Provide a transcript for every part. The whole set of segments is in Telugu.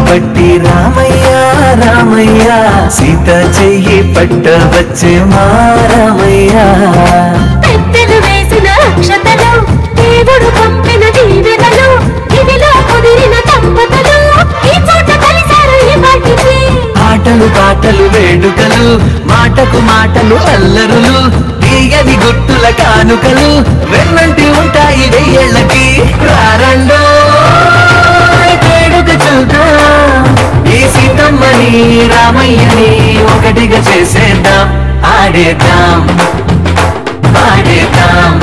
పట్టి రామయ్య రామయ్య సీత చెయ్యి పట్టవచ్చే మా రామయ్య పెద్దలు వేసిన అక్షతలు దేవుడు పంపిన దీవెనలు ఇవిలో కుదిరిన దంపతులు ఈ చోట కలిశారు ఈ పాటికి ఆటలు పాటలు వేడుకలు మాటకు మాటలు అల్లరులు తీయని గుర్తుల కానుకలు వెన్నంటి ఉంటాయి వెయ్యేళ్ళకి రారండో వేడుక చూద్దాం ఈ సీతమ్మని రామయ్యని ఒకటిగా చేసేద్దాం ఆడేద్దాం పాడేద్దాం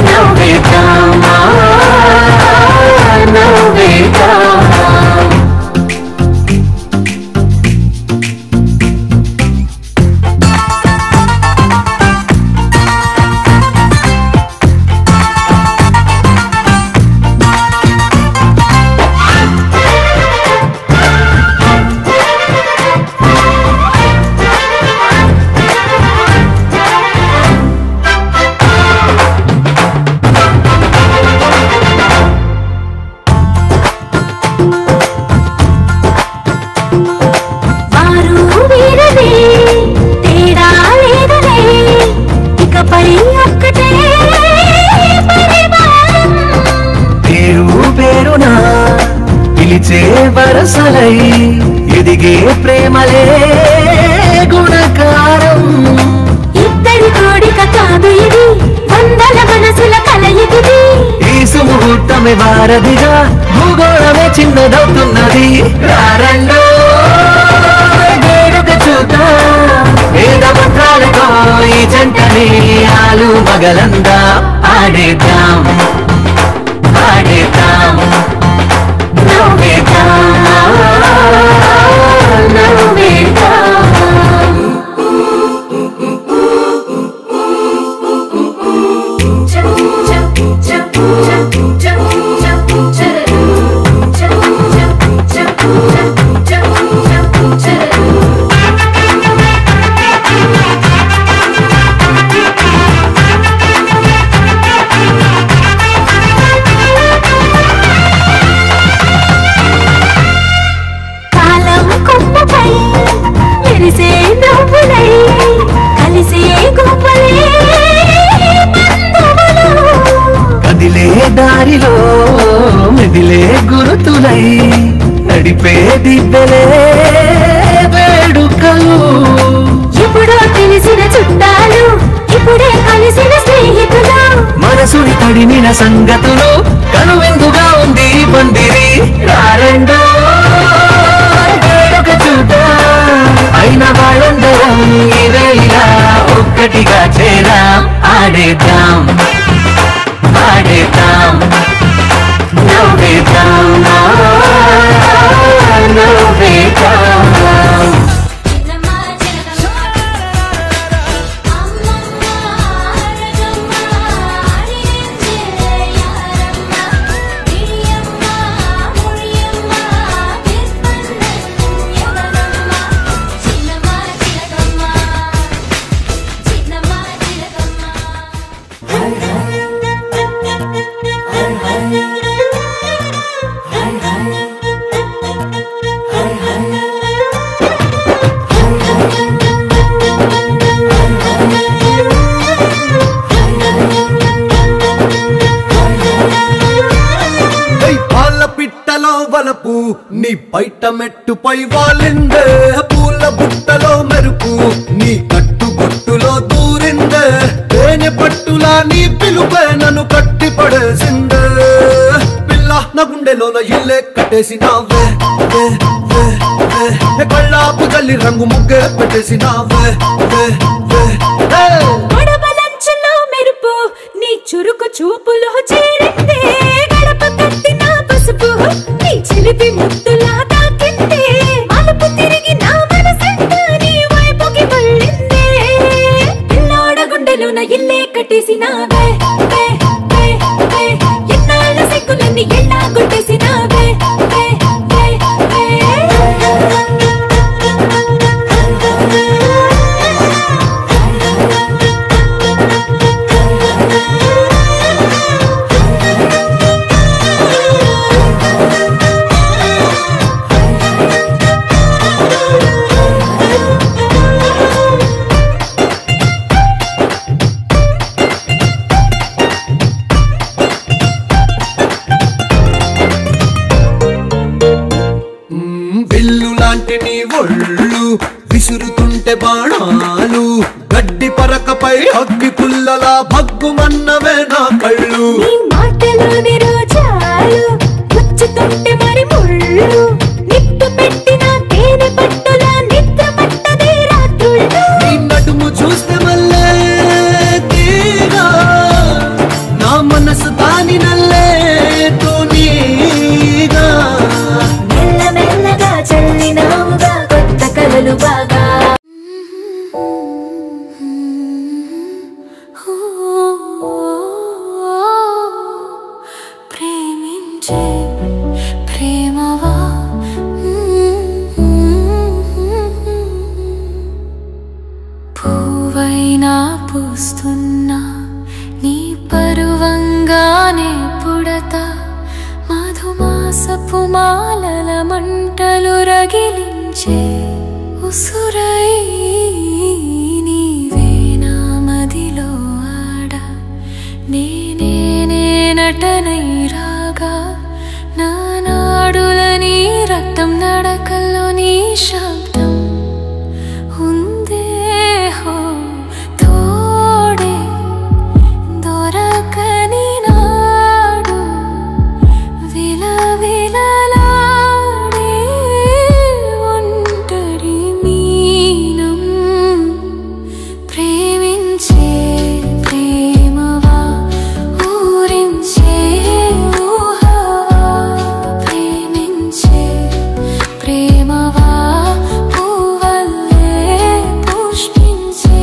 నవ్వేద్దాం నవ్వేద్దాం వరసలై ఎదిగే ప్రేమలే గుణకారం ఇద్దరి కోడిక కాదు ఇది వందల మనసుల కలయికిది ఈ సుముహూర్తమే వారధిగా భూగోళమే చిన్నదవుతున్నది రారండో వేడుక చూద్దాం వేద మంత్రాలతో ఈ జంటని ఆలు మగలందా ఆడేద్దాం పాడేద్దాం దారిలో మెదిలే గురుతులై నడిపే దిబ్బలే వేడుకలు ఇప్పుడో తెలిసిన చుట్టాలు ఇప్పుడే కలిసిన స్నేహితులు మనసుని తడిమిన సంగతులు కనువిందుగా ఉంది పందిరి రారండో పిట్టలో వలపు నీ పైట మెట్టుపై వాలిందే పూల బుట్టలో మెరుపు నీ కట్టుబొట్టులో దూరిందే తేనె పట్టులా నీ పిలుపే నన్ను కట్టి పడేసిందే పిల్ల నా గుండెలోన ఇల్లే కట్టేసినావే కళ్ళాపు జల్లి రంగు ముగ్గే పెట్టేసినావే మెరుపు నీ చురుకు చూపులో చేరిందే గడప కట్టిన పసుపు నీ చిలిపి ముద్దులా తాకిందే మలుపు తిరిగి నా మనసంతా నీ వైపుకి మళ్ళిందే పిల్లోడ గుండెలోన ఇల్లే కట్టేసినావే ఎన్నాళ్ళ సిగ్గులన్నీ ఎల్లా కొట్టేసినావే నీ ఒళ్ళు విసురుతుంటే బాణాలు గడ్డి పరకపై అగ్గి పుల్లలా భగ్గుమన్నవే నా కళ్ళు నీ మాటలోని రోజాలు గుచ్చుతుంటే మరి ముళ్ళు నిప్పు పెట్టిన తేనె పట్టులా నిద్ర పట్టదే రాత్రుళ్ళు నీ నడుము చూస్తే మళ్ళీ తీరా నా మనసు దాని నల్లే తోనీగా మెల్లమెల్లగా చల్లినావుగా కొత్త కలలు బాగా ప్రేమించే ప్రేమవా పువ్వైనా పూస్తున్నా నీ పరువంగానే పుడతా మధుమాసపు మాలల మంటలు రగిలించే ఉసురై నీవే నా మదిలో ఆడ నేనే నటనై రాగా నా నాడుల నీ రక్తం నడకల్లో నీ శబ్దం ఉందే హో తోడే దొరకని నాడు విలవిలలాడే ఒంటరి మీనం ప్రేమించే ప్రేమవా ఊరించే ఊహవా ప్రేమించే ప్రేమవా పువ్వల్లే పుష్పించే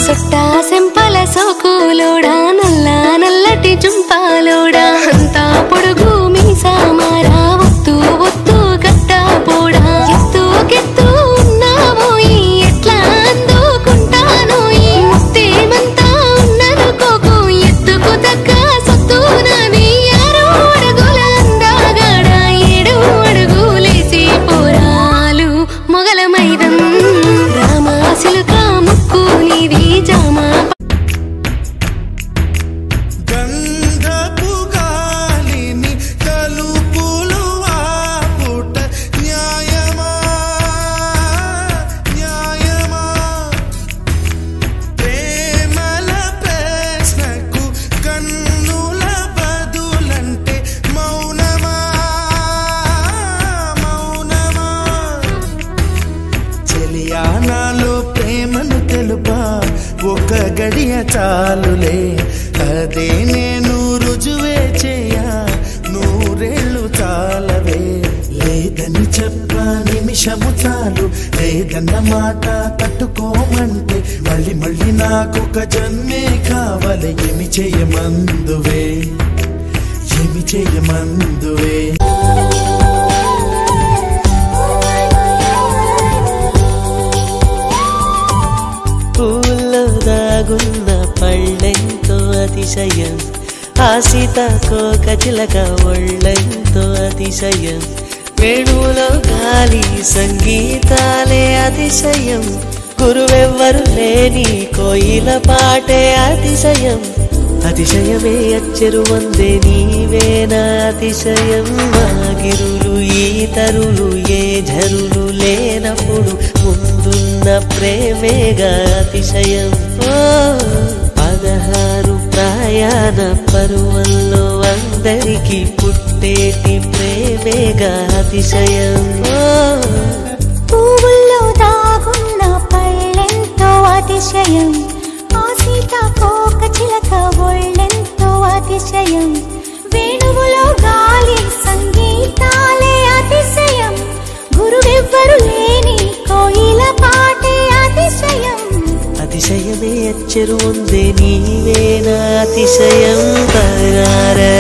సుట్టా సింపల సోకులోడా నల్ల నల్లటి జుంపాలోడా అంతా పొడుగు మీసామారా ఒత్తు ఒత్తు గట్టా పోడా ఎత్తుకెత్తు ఉన్నావోయి ఎట్లా అందుకుంటాను ఈ ముత్తేమంతా ఉన్ననుకోకు ఎత్తుకు తగ్గ సొత్తు నాది 6 అడుగుల అందాగాడ 7 అడుగులేసి పోరాలు మొగల మైదం రామాసిలుక ముక్కు నీది జామా గంధపు గాలిని తలుపులు ఆపుట న్యాయమా న్యాయమా ప్రేమల ప్రశ్నకు కన్నుల బదులంటే మౌనమా మౌనమా చెలియా నాలో ప్రేమను తెలుపా ఒక గడియ చాలులే అదే నేను రుజువే చేయా 100 ఏళ్ళు చాలవే లేదని చెప్ప నిమిషము చాలు లేదన్న మాట తట్టుకోమంటే మళ్ళీ మళ్ళీ నాకొక జన్మే కావాలి ఏమి చేయమందువే ఏమి చేయమందువే పూల్లో దాగున్న పళ్ళెంతో అది అతిశయం ఆ సీతాకోక చిలక ఒళ్ళెంతో అతిశయం వేణువులో గాలి సంగీతాలే అతిశయం గురువెవ్వరు లేని కోయిల పాటే అతిశయం అతిశయమే అచ్చెరు వందే నీవేనా అతిశయం మాగిరులు ఈతరులు ఏ ఝరులు లేనప్పుడు ముందున్న ప్రేమేగా అతిశయం 16 ప్రయాణ పరువల్లో అందరికీ పుట్టేటి ప్రేమేగా అతిశయం పువ్వుల్లో దాగున్న పళ్ళెంతో అతిశయం ఆ సీతాకోక చిలక ఒళ్ళెంతో అతిశయం వేణువులో గాలి సంగీతాలే అతిశయం గురువెవ్వరు లేని కోయిల పాటే అతిశయం అతిశయమే అచ్చెరు ఉందే నీవేనా అతిశయం రారే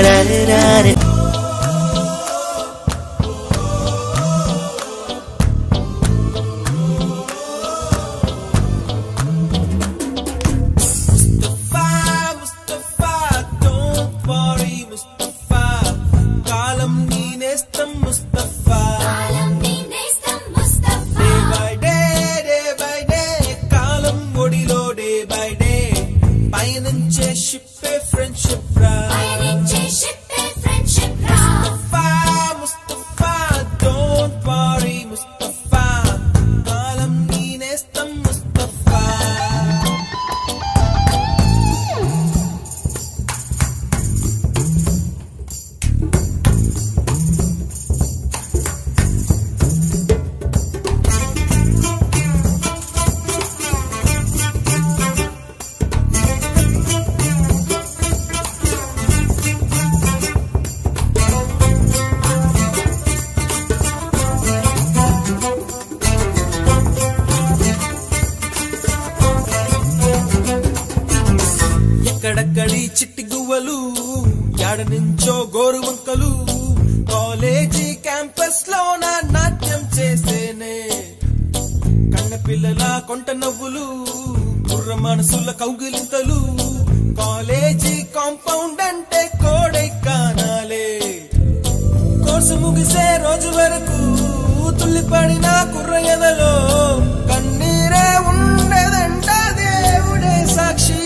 ఎక్కడక్కడి చిట్టి గువ్వలు యాడ నుంచో గోరు వంకలు కాలేజీ క్యాంపస్ లో నా నాట్యం చేసేనే కన్న పిల్లల కొంట నవ్వులు కుర్ర మనసుల కౌగిలింతలు కాలేజీ కాంపౌండ్ అంటే కోడై కానాలే కోర్సు ముగిసే రోజు వరకు తుల్లిపడిన కుర్ర ఎదలో కన్నీరే ఉండేదంట దేవుడే సాక్షి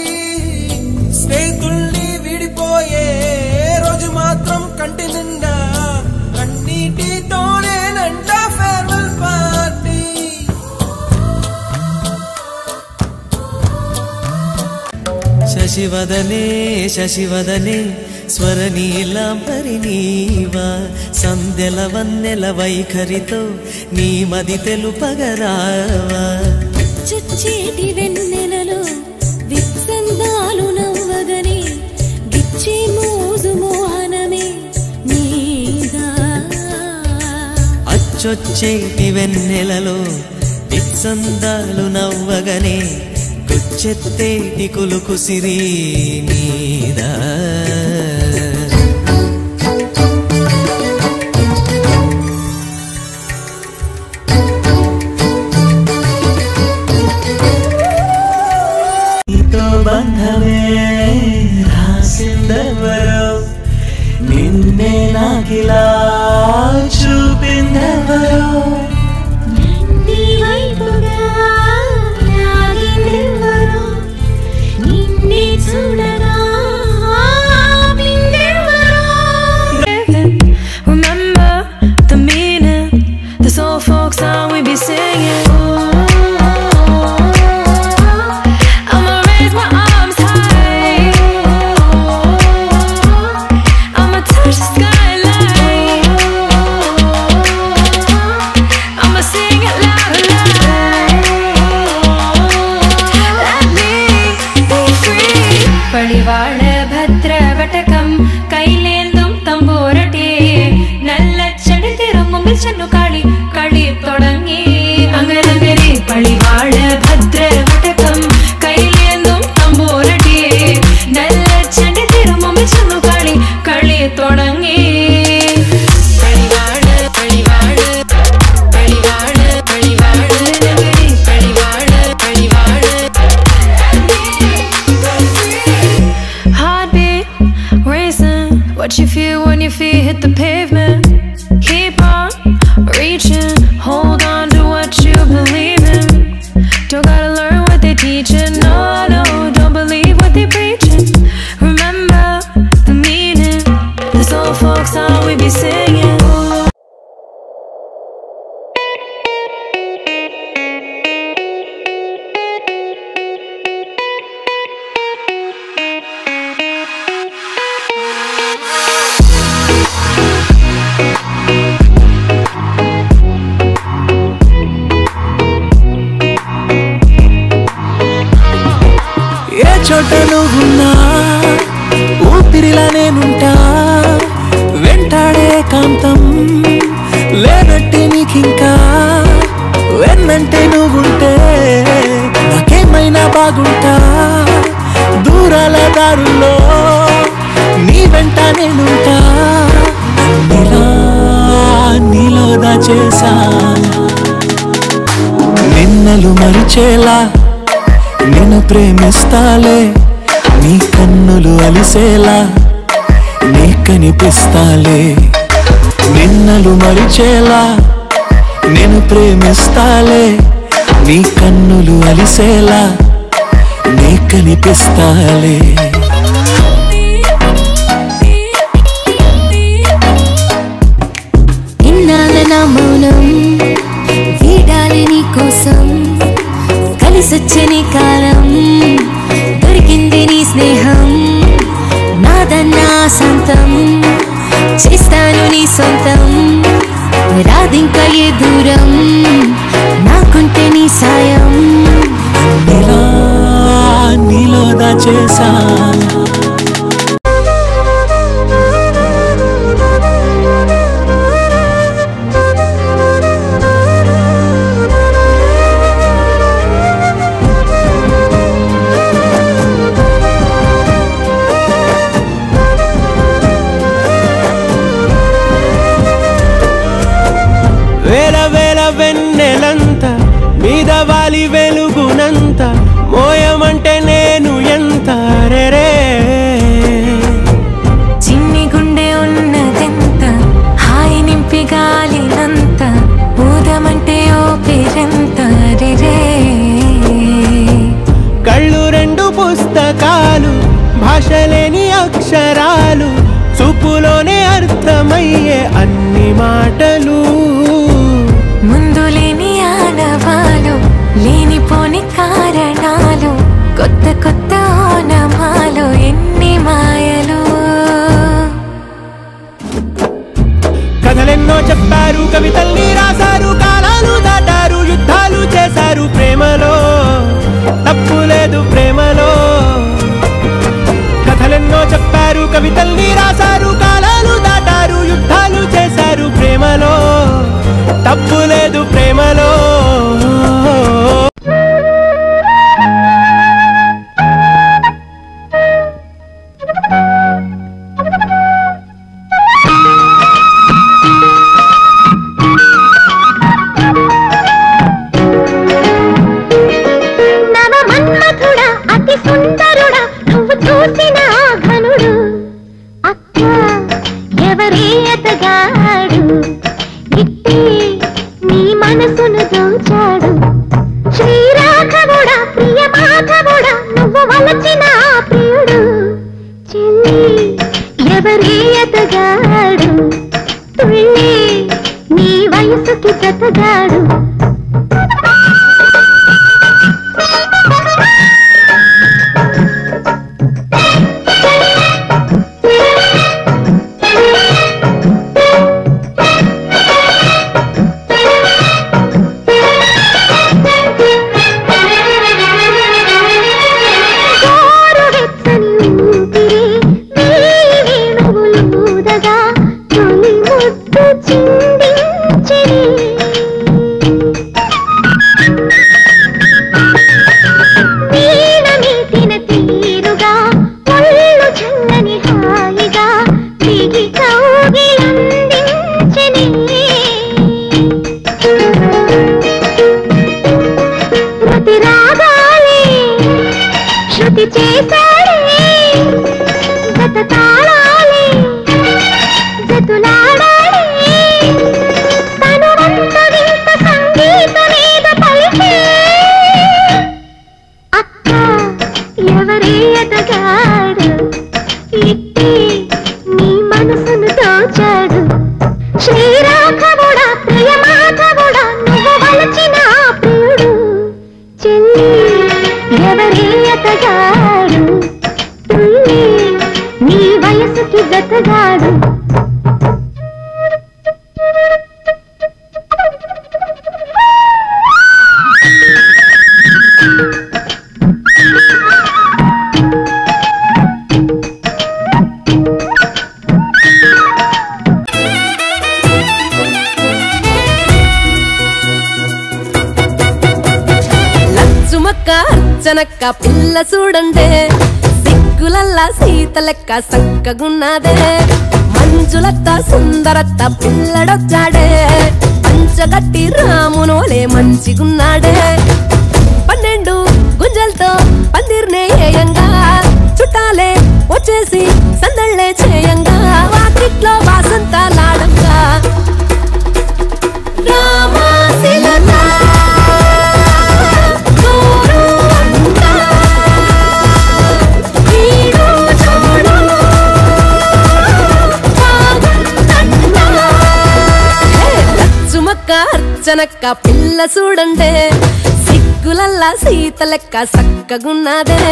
స్నేహితుల్ని విడిపోయే రోజు మాత్రం కంటి నిండా కన్నీటితోనేనంట ఫేర్వెల్ పార్టీ శశివదనే శశివదనే స్వరనీలాంబరి నీవా సంధ్యల వన్నెల వైఖరితో నీ మది తెలుపగరావా చుచ్చేటి వెన్నెలలో విత్సందాలు నవ్వగనే గిచ్చే మోజు మోహనమే నీదా అచ్చొచ్చేటి వెన్నెలలో విత్సందాలు నవ్వగనే గుచ్చెత్తేటి కులుకు సిరి నీదా బంధమే రాసిందెవరో నిన్నే నాకిలా చూపిందెవరో నీ వైపుగా లాగిందెవరో నిన్నే చూడగా ఆపిందెవరో Remember the meaning, this old folk song we be singing. I'ma raise my arms high, I'ma touch the skyline, I'ma sing it loud and loud. Let me be free. പടിവാള ഭദ്രവടകം കൈലേന്തും തമ്പൂരട്ടി നല്ലച്ചടി തിരുമുമ്പിൽ ചെന്നു കളി കളി തുടങ്ങി അങ്ങനെ പടിവാള ഭദ്രവടകം കൈലേന്തും തമ്പൂരട്ടി നല്ലച്ചടി തിരുമുമ്പിൽ ചെന്നു കളി കളി തുടങ്ങി പടിവാള പടിവാള പടിവാള പടിവാള നഗരി പടിവാള പടിവാള heart racing. What you feel when your feet hit the pavement. Keep on reaching, hold on to what you believe in. Don't gotta learn what they teaching, no, no, don't believe what they preaching. Remember the meaning, this old folk song we be singing. చోట నువ్వున్నా ఊపిరిలా నేనుంటా వెంటాడే కాంతం లేనట్టే నీకింకా వెన్నంటే నువ్వుంటే నాకేమైనా బాగుంటా దూరాల దారుల్లో నీ వెంట నేనుంటా నీలో దాచేసా నిన్నలు మరిచేలా నిన్ను ప్రేమిస్తాలే నీ కన్నులు అలిసేలా నీ కనిపిస్తాలే నిన్నలు మరిచేలా నిన్ను ప్రేమిస్తాలే నీ కన్నులు అలిసేలా నీ కనిపిస్తాలే ఇన్నాళ్ళ నా మౌనం వీడాలి నీ కోసం కలిసొచ్చని కాలం దొరికింది నీ స్నేహం నాదన్నా సొంతం చేస్తాను నీ సొంతం రాదింకా ఏ దూరం నాకుంటే నీ సాయం నీలో దాచేసా వెన్నెలంత మీద వాలి వెలుగునంత మోయమంటే నేను ఎంత రే చిన్ని గుండె ఉన్నదెంత హాయి నింపి గాలినంత ఊదమంటే ఓ పేరెంత రే కళ్ళు రెండు పుస్తకాలు భాషలేని అక్షరాలు చూపులోనే అర్థమయ్యే అన్ని మాటలు ముందు లేని ఆనవాలు లేనిపోని కారణాలు కొత్త కొత్త ఓనమాలు ఎన్ని మాయలు కథలెన్నో చెప్పారు కవితల్ని రాశారు కాలాలు దాటారు యుద్ధాలు చేశారు ప్రేమలో తప్పు లేదు ప్రేమలో కథలెన్నో చెప్పారు కవితల్ని రాశారు కాలాలు దాటారు యుద్ధాలు చేశారు ప్రేమలో తప్పు లేదు ప్రేమలో బ్రతులాడాలి తనువంత వింత సంగీతమేద పలికే అక్క ఎవరే ఎదగాడు ఇట్టి నీ మనసును దోచాడు శ్రీరాఘవుడా ప్రియమాధవుడా నువ్వు వలచిన ప్రియుడు చెల్లి ఎవరే ఎదగాడు తుల్లి నీ వయసుకి జతగాడు అర్చనక్క పిల్ల చూడండే సిగ్గులల్లా సీత లెక్క సక్కగున్నదే మంజులత్త సుందరత్త పిల్లడొచ్చాడే పంచగట్టి రామునోలే మంచిగున్నాడే 12 గుంజలతో పందిర్నే ఏయంగా చుట్టాలే వచ్చేసి సందళ్ళే చేయంగా వాకిట్లో వాసంతాలాడంగా రామాశిలత అర్చనక్క పిల్ల చూడండే సిగ్గులల్లా సీత లెక్క సక్కగున్నదే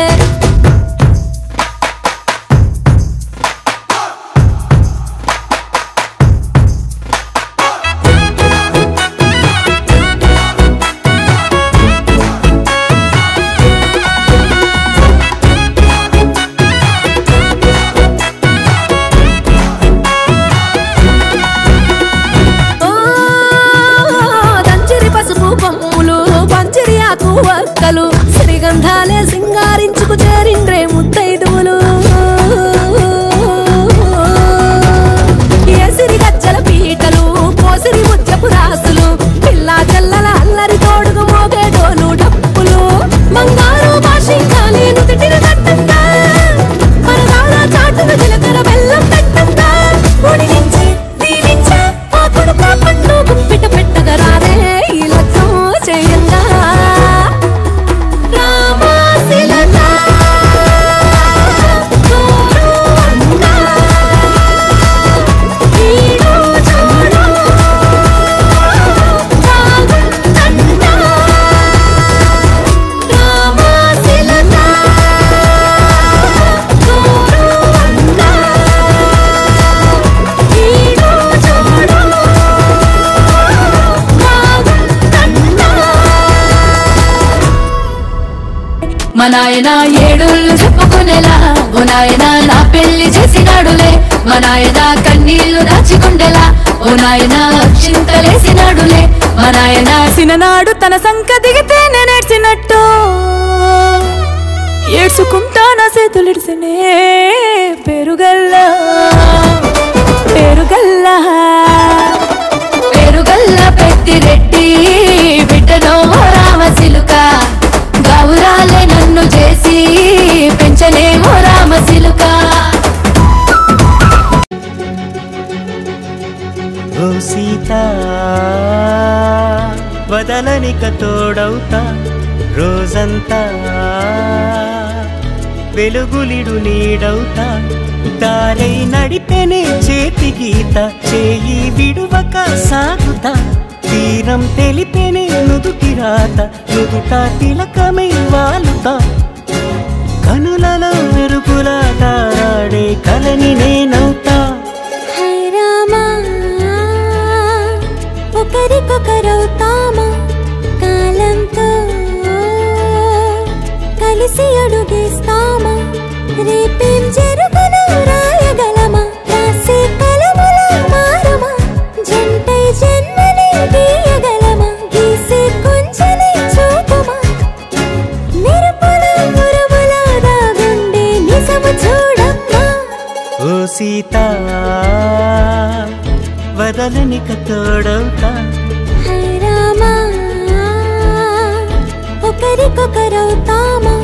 వక్కలు శ్రీగంధాలే సింగారించుకు చేరిండ్రే ముత్తైదువులు ఏసిరి గజ్జల పీటలు కోసిరి ముత్యపు రాసులు పిల్లా జల్లల అల్లరి తోడుగు మోగేడోలు డప్పులు బంగారు భాషించాలి నుదిటిన కట్టంతా పరదాల చాటును జీలకర్ర బెల్లం పెట్టంతా గుడి నుంచి దీవించా పాకుడు పాపట్లు గుప్పిట పెట్టగా రారే ఈ లక్ష్యం చేయంగా మా నాయన ఏడుళ్ళు చెప్పుకునేలా ఓ నాయన నా పెళ్లి చేసినాడులే మా నాయన కన్నీళ్లు దాచికుండేలా ఓ నాయన చింతలేసినాడులే మా నాయన సిననాడు తన సంక దిగితే నేనేడ్చినట్టు ఏడ్చుకుంటా నా చేతులిడిసినే పెరుగల్లా పెరుగల్లా పెరుగల్ల పెద్దిరెడ్డి బిడ్డనో రామశిలుక గౌరాలే నన్ను చేసి పెంచనేమో రామశిలుక ఓ సీత వదలనిక తోడవుతా రోజంతా వెలుగులిడు నీడవుతా దారై నడిపెనే చేతి గీత చేయి విడువక సాగుతా తీరం తెలిపెనే నుదుటి రాత నుదుట తిలకమై వాలుతా కనులలో మెరుపులా తారాడే కలని నేనవుతా ఒకరికొకరవుతామా కాలంతో కలిసి అడుగేస్తామా రేపేం జరుగును రాయగలమా రాసే కలముల మారమా జంటై జన్మని గీయగలమా గీసే కొంచెని చూపమా మెరుపుల మురుముల దాగుండే నిజము చూడమ్మా ఓ సీత వదలనిక తోడవుతా రామా ఒకరికొకరవుతామా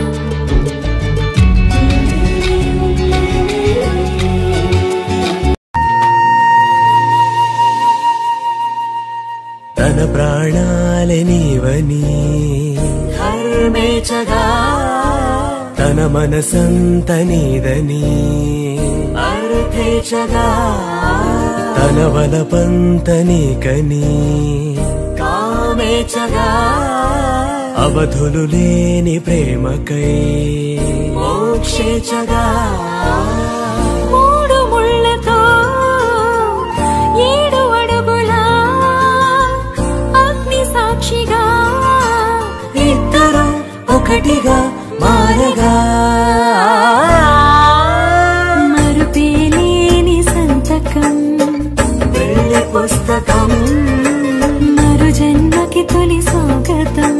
నీవని హర్మేచగా తన మనసంత నీదని అర్థేచగా తన వలపంత నీకని కామేచగా అవధులు లేని ప్రేమకై మోక్షేచగా మూడు ముళ్ళతో 7 అడుగుల అగ్ని సాక్షిగా ఇద్దరు ఒకటిగా మారగా మరుపేలేని సంతకం వెళ్ళి పుస్తకం మరు జన్మకి తొలి స్వాగతం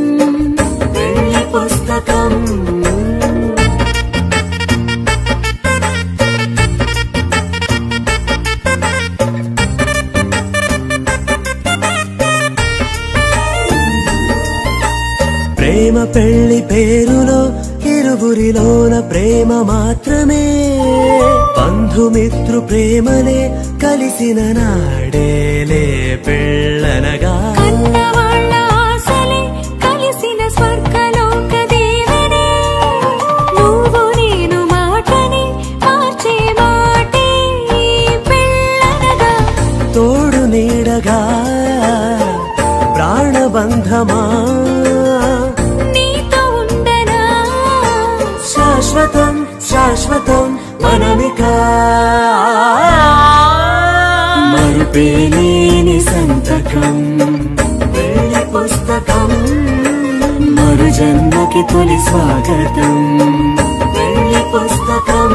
వెళ్ళి పుస్తకం ప్రేమ పెళ్లి పేరులో ఇరువురిలోన ప్రేమ మాత్రమే బంధుమిత్రు ప్రేమలే కలిసిన నాడేలే పెళ్ళనగా కన్నవాళ్ళ ఆశలే కలిసిన స్వర్గలోక దేవనే నువ్వు నేను మాటని మార్చే మాటే పెళ్ళనగా తోడు నీడగా ప్రాణబంధమా నీతో ఉండనా శాశ్వతం శాశ్వతం మనమిక మరుపేలేని సంతకం వెళ్ళి పుస్తకం మరు జన్మకి తొలి స్వాగతం వెళ్ళి పుస్తకం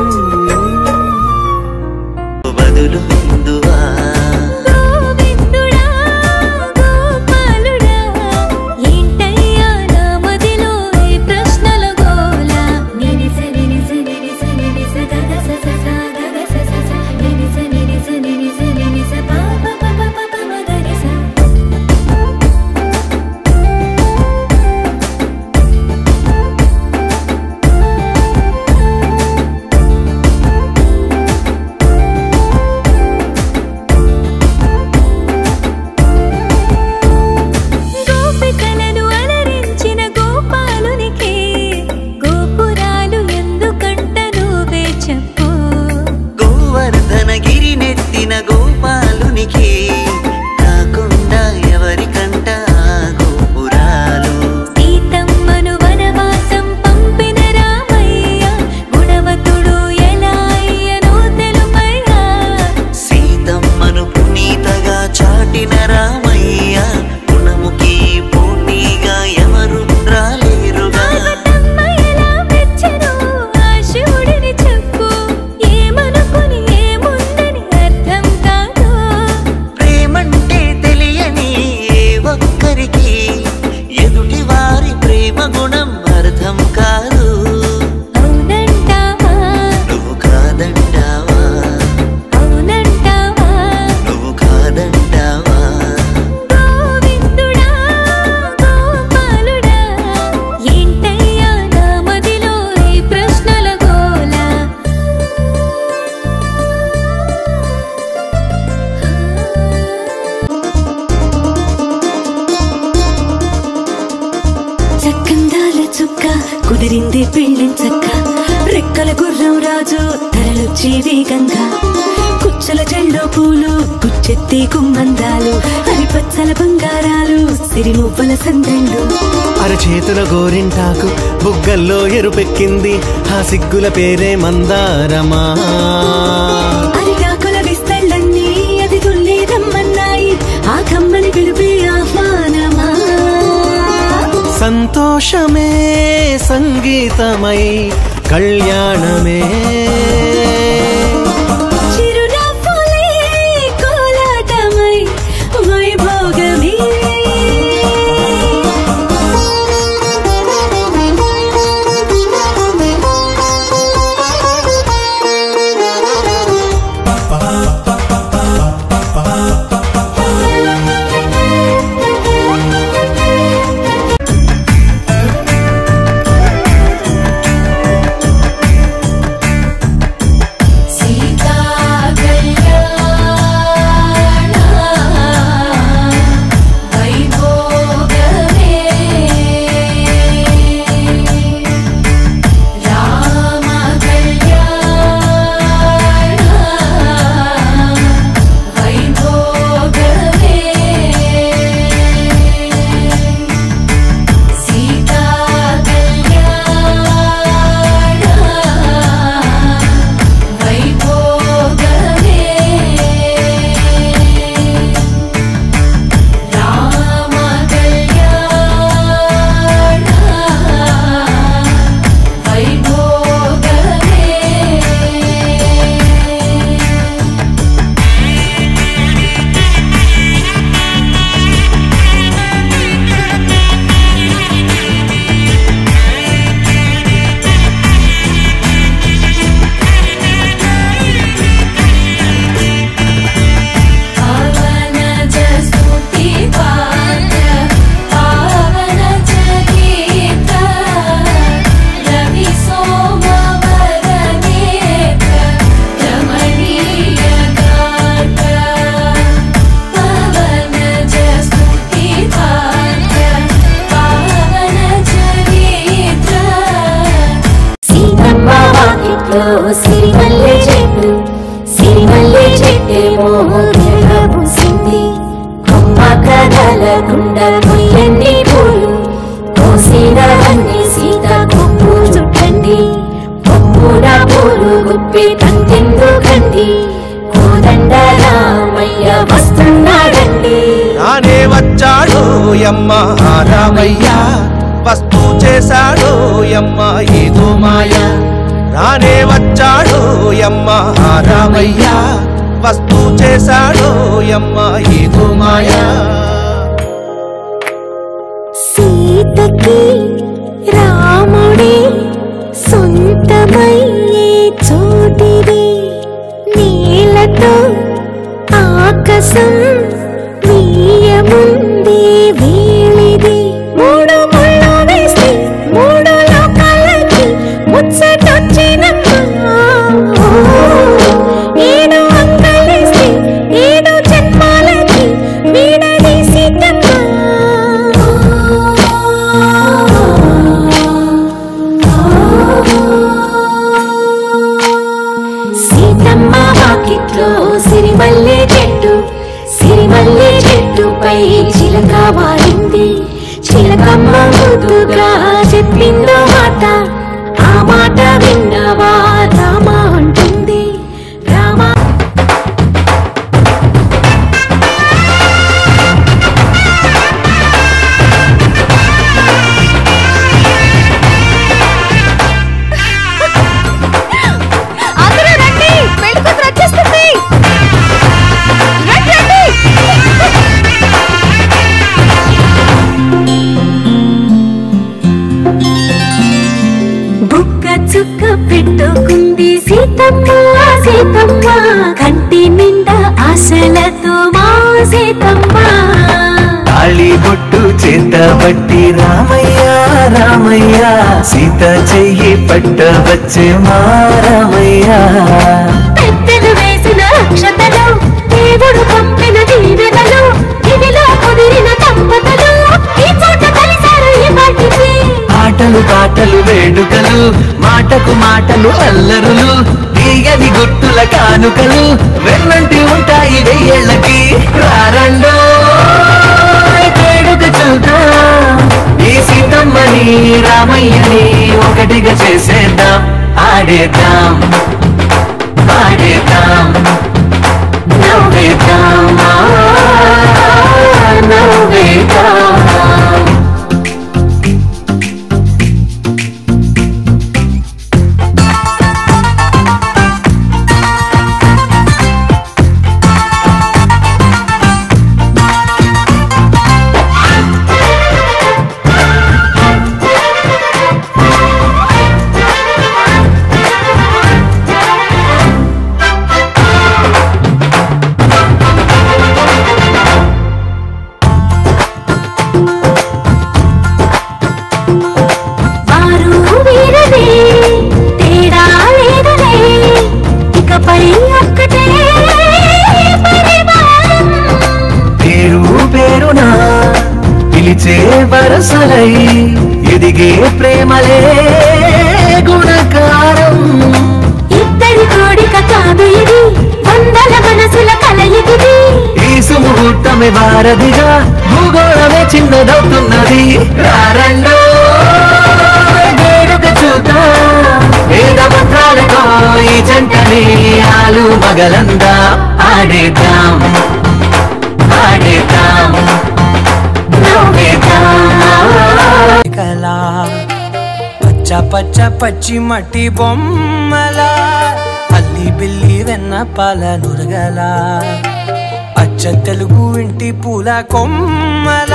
బదులు హిందువా గోవిందుడా గోపాలుడా ఏంటయ్యా నా మదిలో ఈ ప్రశ్నల గోల నినిస నినిస నినిస నినిస గగ స స స గగ స స స నినిస నినిస నినిస నినిస ప ప ప ప ప ప మ గ ని స గోపికలను అలరించిన గోపాలునికి గోపురాలు ఎందుకంట నువ్వే చెప్పు గోవర్ధనగిరి నెత్తిన గోపాలునికి కాకుండా ఎవరికంట ఆ గోపురాలు సీతమ్మను వనవాసం పంపిన రామయ్య గుణవతుడు ఎలా అయ్యనో తెలుపయ్యా సీతమ్మను పునీతగా చాటిన రామయ్య గుణముకి పోటీగా ఎవరు రాలేరుగా పార్వతమ్మ ఎలా మెచ్చెనో ఆ శివుడిని చెప్పు ఏమనుకుని ఏముందని అర్థం కాదు ప్రేమంటే తెలియని ఏ ఒక్కరికి ఎదుటి వారి ప్రేమ గుణం అర్థం కాదు అవునంటావా నువ్వు కాదంటావా అవునంటావా నువ్వు కాదంటావా గోవిందుడా గోపాలుడా ఏంటయ్యా నా మదిలో ఈ ప్రశ్నల గోల చక్కందాల చుక్క కుదిరింది పెళ్ళించక్క రెక్కల గుర్రం రాజు తరలొచ్చే వేగంగా కుచ్చల చెల్లో పూలు గుచ్చెత్తి గుమ్మందాలు హరిపచ్చల బంగారాలు సిరిమువ్వల సందళ్ళు అరచేతుల గోరింటాకు బుగ్గల్లో ఎరుపెక్కింది ఆ సిగ్గుల పేరే మందారమా అరిటాకుల విస్తళ్ళన్నీ అది తుల్లి రమ్మన్నాయి ఆ కమ్మని పిలిపి ఆహ్వానమా సంతోషమే సంగీతమై కళ్యాణమే చిరునవ్వులే కోలాటమై వైభోగమే చెట్టేమో తిరగబూసింది కొమ్మ కదలకుండా కొయ్యండి పూలు కోసినవన్నీ సీత కొప్పు చుట్టండి పప్పున పూలు గుప్పి తంతెందుకండి కోదండ రామయ్య వస్తున్నాడండి రానే వచ్చాడు యమ్మ రామయ్య వస్తూ చేశాడు యమ్మ ఏదో మాయ రానే వచ్చాడు యమ్మ రామయ్య వస్తూ చేశాడు యమ్మ ఏదో మాయ సీతకి రాముడే సొంతమయ్యే చోటిది నీలతో ఆకాశం వీయముందే వేళిది మూడు ముళ్ళు వేసి మూడు లోకాలకి ముచ్చటొచ్చినమ్మా ఏడు అంకలేసి ఏడు జన్మాలకి వీడది సీతమ్మా సీతమ్మ వాకిట్లో సిరిమల్లె చెట్టుపై చిలక వారింది చిలకమ్మ ముద్దుగా చెప్పిందో మాట ఆ మాట విన్నవా రామ అంటుంది రామ అందరూ రండి పెళ్లి కూతురు వచ్చేస్తుంది రండి బుక్క చుక్క పెట్టుకుంది సీతమ్మ కంటి నిండా ఆశలతో మా సీతమ్మ తాళి బొట్టు చేత బట్టి రామయ్య రామయ్య సీత చెయ్యి పట్ట వచ్చే మా రామయ్య పెద్దలు వేసిన అక్షతలు దేవుడు పంపిన దీవెనలు ఇదిలో కుదిరిన దంపతులు ఈ చోట కలిసారు ఈ పాటికి ఆటలు పాటలు వేడుకలు మాటకు మాటలు అల్లరులు తీయని గుట్టుల కానుకలు వెన్నంటి ఉంటాయి వెయ్యేళ్ళకి రారండో వేడుక చూద్దాం ఈ సీతమ్మని రామయ్యని ఒకటిగా చేసేద్దాం ఆడేద్దాం ఆడేద్దాం నవ్వేద్దాం నవ్వేద్దాం పిలిచే వరసలై ఎదిగే ప్రేమలే గుణకారం ఇద్దరి కోడిక కాదు ఇది వందల మనసుల కలయికిది ఈ సుముహూర్తమే వారధిగా భూగోళమే చిన్నదవుతున్నది రారండో వేడుక చూద్దాం వేద మంత్రాలతో ఈ జంటని ఆలు మగలందా ఆడేద్దాం ఆడేద్దాం పచ్చ పచ్చ పచ్చి మట్టి బొమ్మల అల్లి బిల్లి వెన్న పాల నురగల అచ్చ తెలుగు ఇంటి పూల కొమ్మల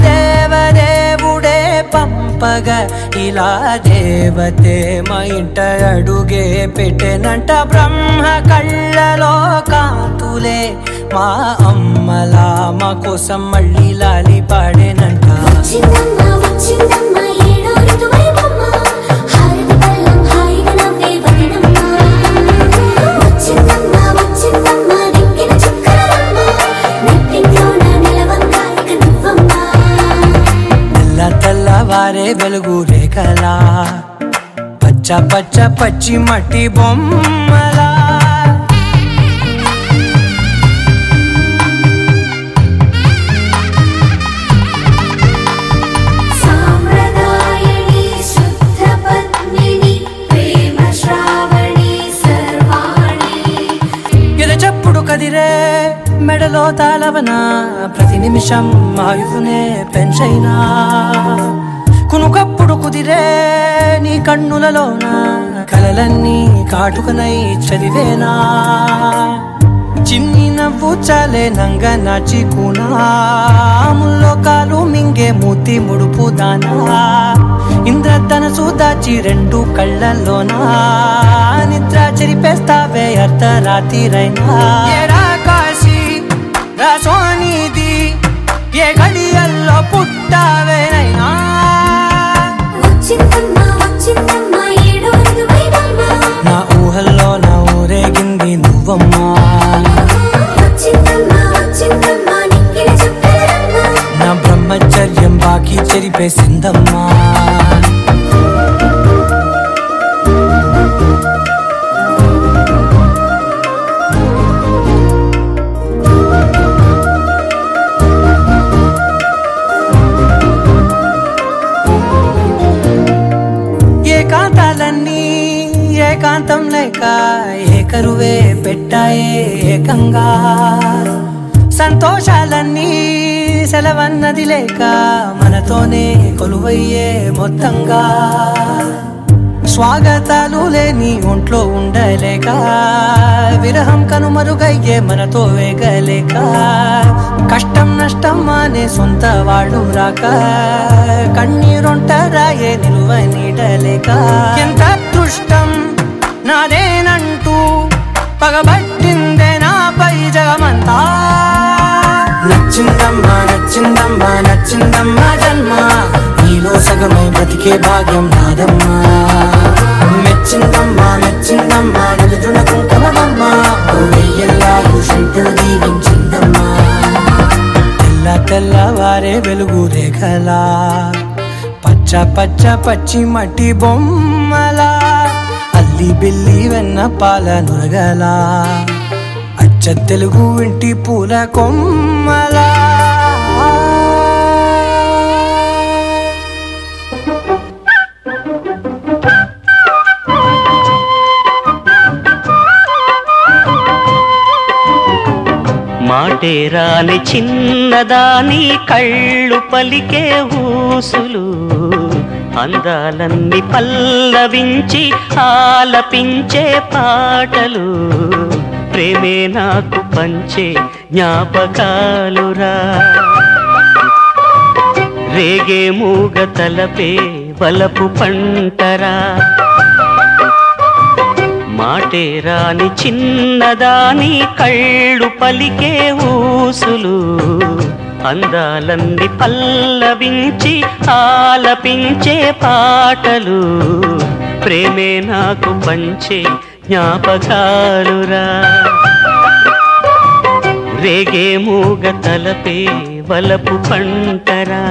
దేవదేవుడే పంపగా ఇలా దేవతే మా ఇంట అడుగే పెట్టెనంట బ్రహ్మ కళ్ళలో కాంతులే మా అమ్మలా మా కోసం మళ్ళీ లాలి పాడేనంట తెల్లవారే వెలుగు రేఖలా పచ్చ పచ్చ పచ్చి మట్టి బొమ్మలా కదిరే మెడలో తాళవన ప్రతి నిమిషం ఆయువునే పెంచైనా కునుకప్పుడు కుదిరే నీ కన్నులలోన కలలన్నీ కాటుకనై చదివేనా చిన్ని నవ్వు చాలే నంగ నాచి కూనాముల్లో కాలు మింగే మూతి ముడుపు దానా ఇంద్రధనసు దాచి రెండు కళ్ళల్లోనా నిద్ర చెరిపేస్తావే అర్ధరాత్రిరైనా ఏడా కాశీ రాసోనిది ఏ గడియల్లో పుట్టావేనైనా నా ఊహల్లో నా ఊరేగింది నువ్వమ్మా నా బ్రహ్మచర్యం బాకీ చెరిపేసిందమ్మా ఏకాంతాలన్నీ ఏకాంతం లేక ఏకరువే పెట్టాయే ఏకంగా సంతోషాలన్నీ సెలవన్నది లేక మనతోనే కొలువయ్యే మొత్తంగా స్వాగతాలు లేని ఒంట్లో ఉండలేక విరహం కనుమరుగయ్యే మనతో వేగలేక కష్టం నష్టం అనే సొంత వాడు రాక కన్నీరొంటరాయే నిలువ నీడలేక ఎంత అదృష్టం నాదేనంటూ పగబట్టిందే నాపై జగమంతా నచ్చిందమ్మా నచ్చిందమ్మా నచ్చిందమ్మా జన్మ నీలో సగమై బ్రతికే భాగ్యం నాదమ్మా మెచ్చిందమ్మా మెచ్చిందమ్మా నిలుచున్న కుంకుమమ్మా వెయ్యల్లాగు శంకులు దీవించిందమ్మా తెల్ల తెల్లవారే వెలుగు రేఖలా పచ్చ పచ్చ పచ్చి మట్టి బొమ్మలా అల్లి బిల్లి వెన్న పాల నురగలా అచ్చ తెలుగు ఇంటి పూల కొమ్మలా మాటేరాని చిన్నదాని కళ్ళు పలికే ఊసులు అందాలన్నీ పల్లవించి ఆలపించే పాటలు ప్రేమే నాకు పంచే జ్ఞాపకాలురా రేగే మూగ తలపే వలపు పంటరా మాటేరాని చిన్నదాని కళ్ళు పలికే ఊసులు అందాలన్నీ పల్లవించి ఆలపించే పాటలు ప్రేమే నాకు పంచే జ్ఞాపకాలురా రేగే మూగ తలపే వలపు పంటరా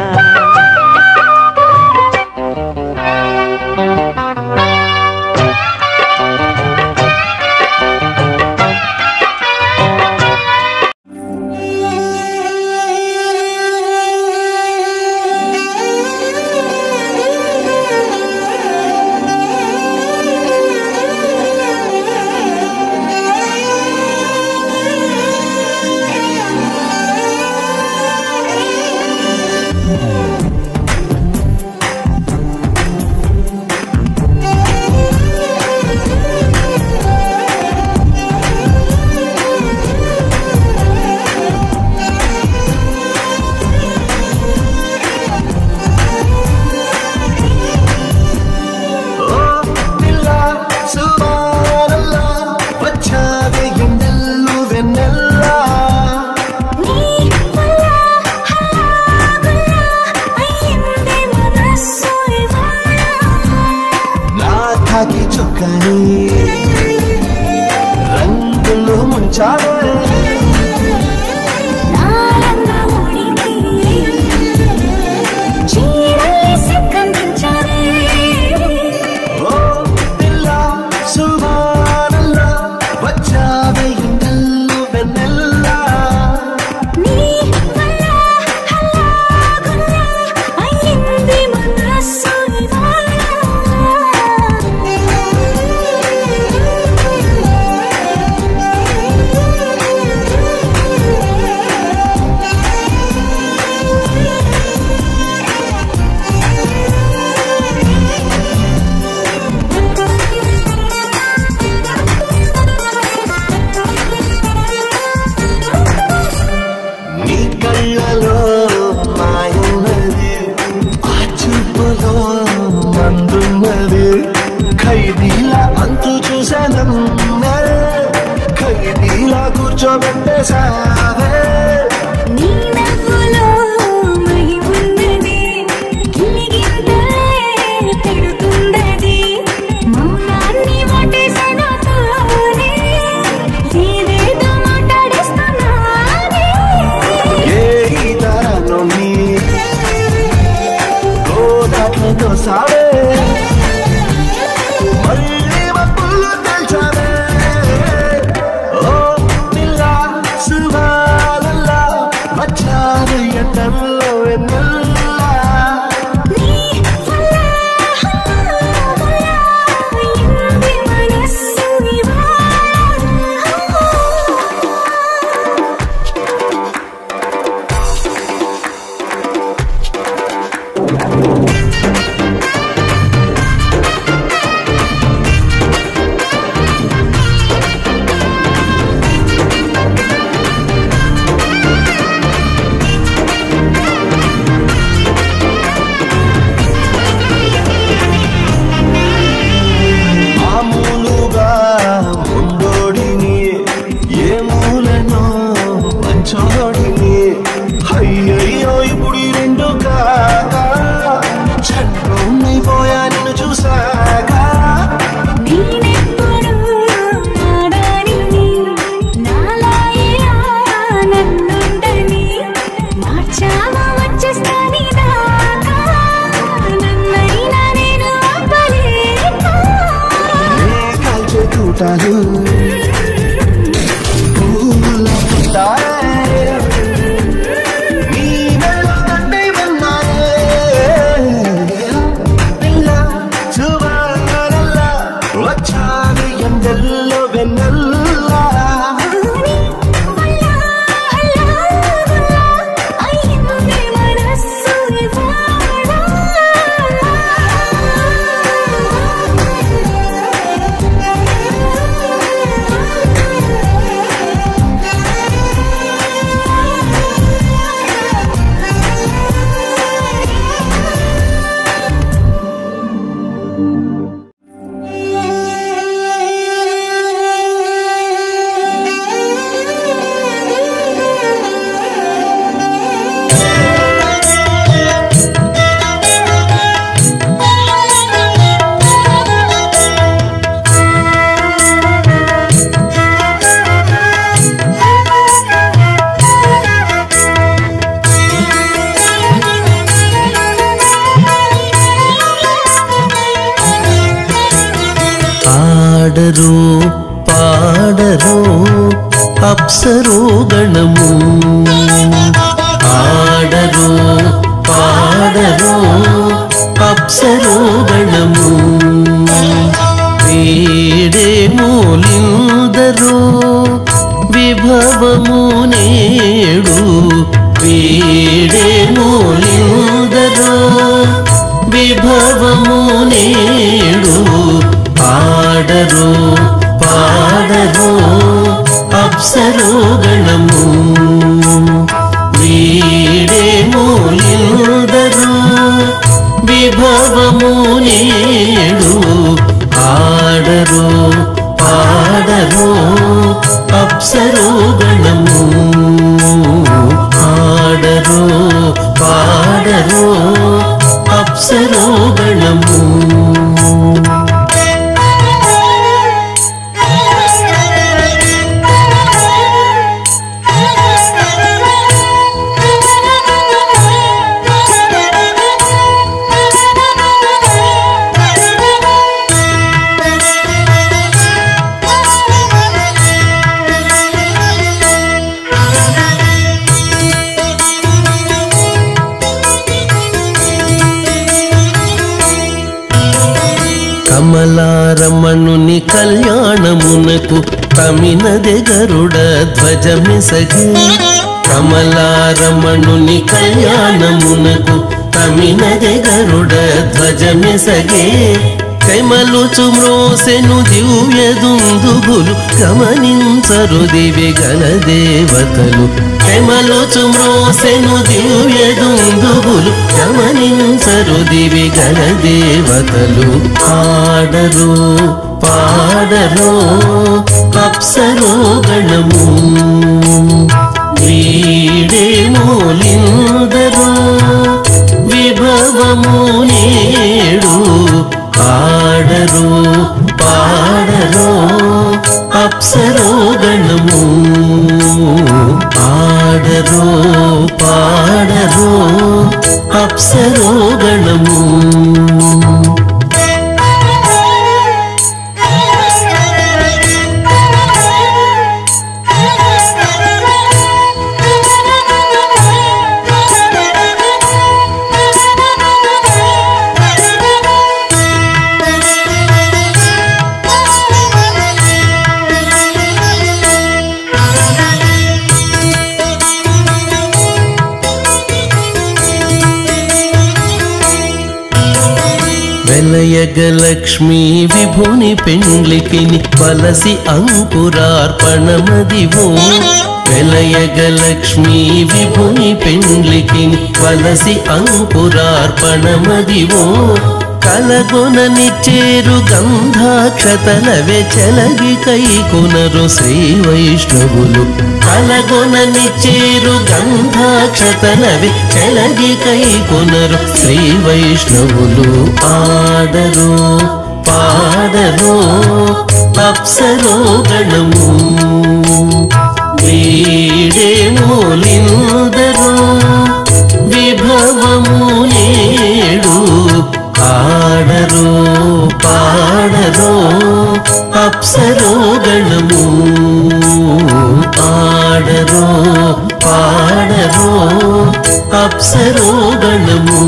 కూర్చోబెట్టేసావే నీ నవ్వులో మహిమున్నది గిలిగింతలే తిడుతుందది మౌనాన్ని వాటేసనతోనే ఏదేదో మాట్లాడేస్తున్నానే ఏ తరను నీ గోదాట్లతో సావే మళ్ళీ మప్పులు తెల్చావే ఓ పిల్ల సుభానల్లా వచ్చారు ఎండల్లో వెన్నెల్లా నీ వల్ల ఇంది మనస్సు ఇవాళ మామూలుగా ముందోడిని ఏ మూలనో మంచోడిని అయ్యయ్యో ఇప్పుడు ఈ రెండు కాక చట్టమైపోయా నిన్ను చూసాక నేనెప్పుడు నాడానిని నాలాగే నన్నుండని మార్చావా వచ్చేస్తాని దాకా నన్నైనా నేను ఆపలేక కాల్చే తూటాలు పూల పుట్టాయే నీ మెడలో కట్టే ఉన్నాయే పిల్ల చూడాలల్లా వచ్చాను ఎండల్లో వెన్నెల్లా అయ్యింది మనస్సు ఆడరు పాడరు అప్సరో గణము ఆడరు పాడరు అప్సరో గణము వీడే మూలిందరు విభవము నేడు వీడే మూలిందరు విభవము నేడు ఆడరు పాడరు అప్సరో గణము వీడే మూలిందరు విభవము నేడు ఆడరు పాడరు అప్సరో గణము ఆడరు పాడరు అప్సరో గణము కమలారమణుని కళ్యాణమునకు తమినదే గరుడ ధ్వజమిసగే కమలారమణుని కళ్యాణమునకు తమినదే గరుడ ధ్వజమిసగే కైమలుచు మ్రోసెను దివ్య దుందుబులు గమనించరు దివి గల దేవతలు కైమలుచు మ్రోసెను దివ్య దుందుబులు గమనించరు దివి గల దేవతలు ఆడరు పాడరో అప్సరో గణము వీడే మూలిందరో విభవము నేడు పాడరో పాడరో అప్సరో గణము పాడరో పాడరో అప్సరో గణము వెలయగలక్ష్మీ విభుని పెండ్లికిని వలసి అంకురార్పణమదివో వెలయగలక్ష్మీ విభుని పెండ్లికిని వలసి అంకురార్పణమదివో కలగొననిచ్చేరు గంధాక్షతలవే చెలగి కైకొనరు శ్రీ వైష్ణవులు కలగొననిచ్చేరు గంధాక్షతలవే చెలగి కైకొనరు శ్రీ వైష్ణవులు ఆడరు పాడరు అప్సరో గణము వీడే మూలిందరో విభవము నేడు పాడరో పాడరో అప్సరో గణము పాడరో పాడరో అప్సరో గణము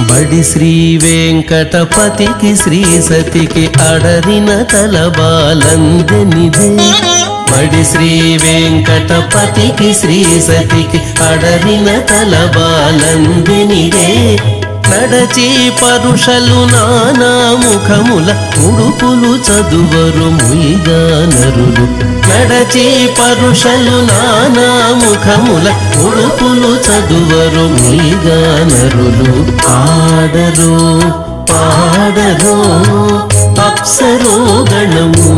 బడి శ్రీ వెంకటపతికి శ్రీ సతికి అడరిన తలబాలందెనిదే బడి శ్రీ వెంకటపతికి శ్రీ సతికి అడరిన తలబాలందెనిదే నడచి పరుషలు నానా ముఖముల ఉడుపులు చదువరు ముయిగానరులు నడచి పరుషలు నానా ముఖముల ఉడుపులు చదువరు ముయిగానరులు ఆడరు పాడరు అప్సరో గణము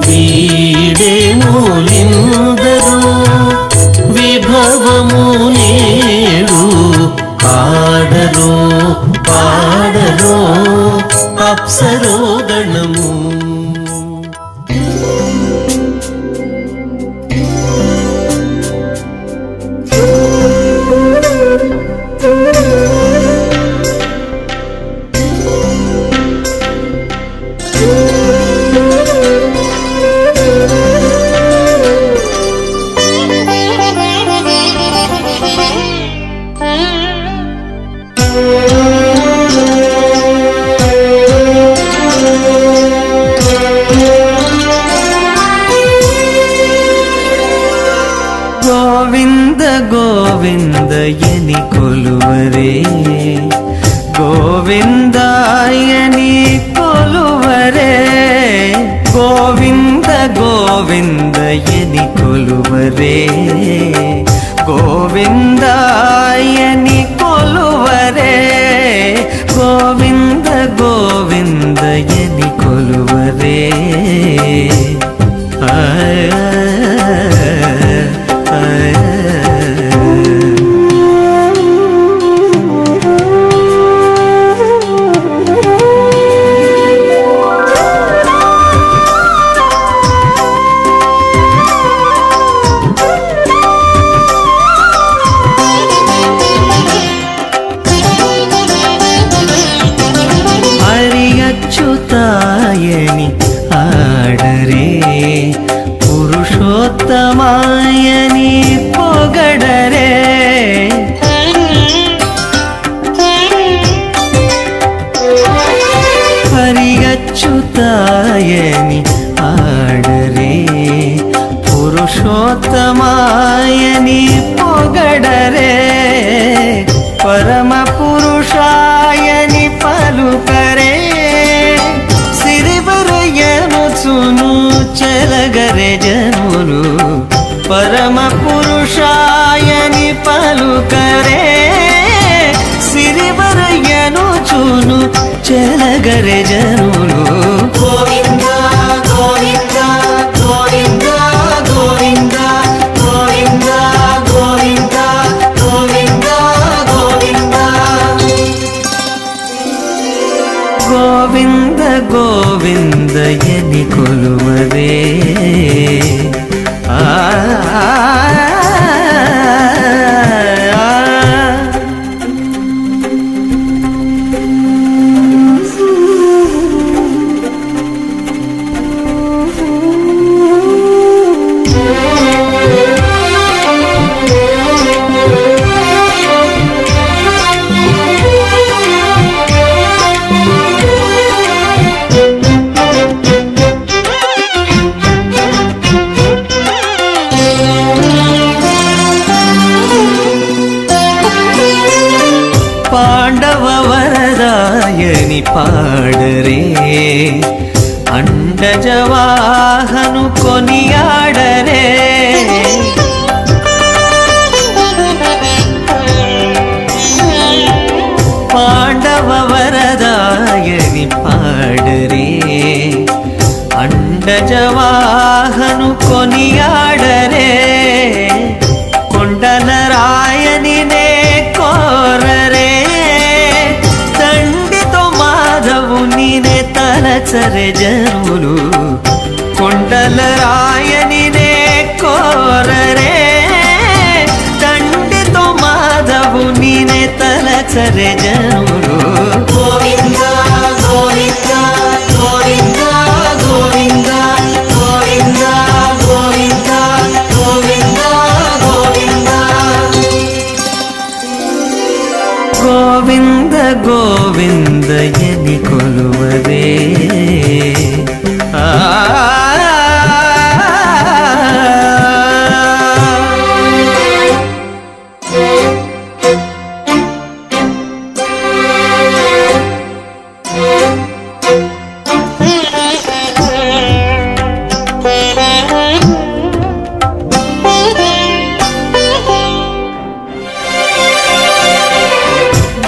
వీడే మూలిందరో విభవము నేడు పాడరో పాడరో అప్సరో గణము గోవిందయని కొలువరే గోవిందాయని కొలువరే గోవింద గోవిందయని కొలువరే గోవిందాయని కొలువరే గోవింద గోవిందయని కొలువరే అచ్యుతాయని ఆడరే పురుషోత్తమాయని పొగడరే హరి పురుషోత్తమాయని పొగడరే పరమ పురుషాయని పలుకరే సిరివరయనుచును చెలగరే జనులు పరమ పురుషాయని పలుకరే సిరివరయనుచును చెలగరే జనులు గోవింద గోవింద గోవింద గోవింద గోవింద గోవింద గోవింద గోవింద గోవింద గోవిందయని కొలువరే ఆ పాండవవరదాయని పాడరే అండజవాహను కొనియాడరే పాండవవరదాయని పాడరే అండజవాహను కొనియాడరే కొండల రాయని నే కోరరే తండ్రితో మాధవుని నే తలచరే జనులు కొండల రాయని నే కోరరే తండ్రితో మాధవుని నే తలచరే జనులు గోవింద గోవింద గోవింద గోవింద గోవింద గోవింద గోవింద గోవింద గోవిందయని కొలువరే ఆ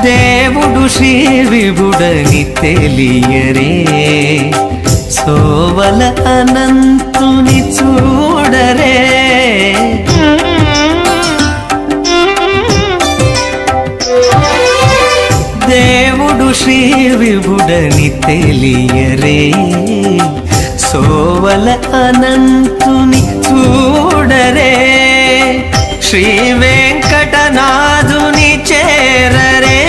దేవుడు శ్రీ విభుడని తెలియరే సోవల అనంతుని చూడరే దేవుడు శ్రీ విభుడని తెలియరే సోవల అనంతుని చూడరే శ్రీ వెంకటనాథుని చేరరే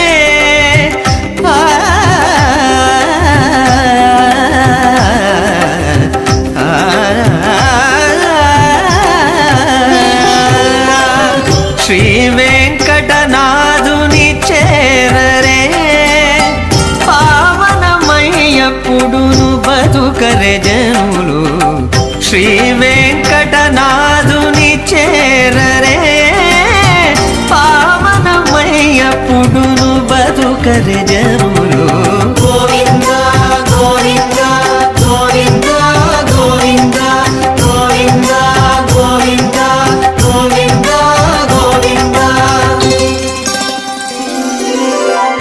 శ్రీ వెంకటనాథుని చేరరే పావనమయ్యప్పుడును బతుకరే జనులు శ్రీ వెంకటనాథుని చేరరే పావనమయ్యప్పుడును బతుకరే జనులు గోవింద గోవింద గోవింద గోవింద గోవింద గోవింద గోవింద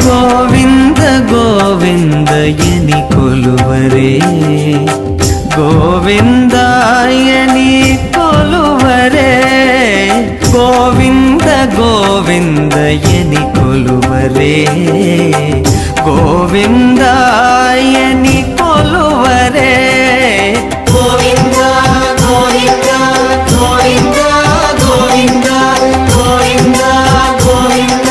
గోవింద గోవిందయని కొలువరే గోవిందాయని కొలువరే గోవింద గోవిందయని కొలువరే గోవిందాయని కొలువరే గోవింద గోవింద గోవింద గోవింద గోవింద గోవింద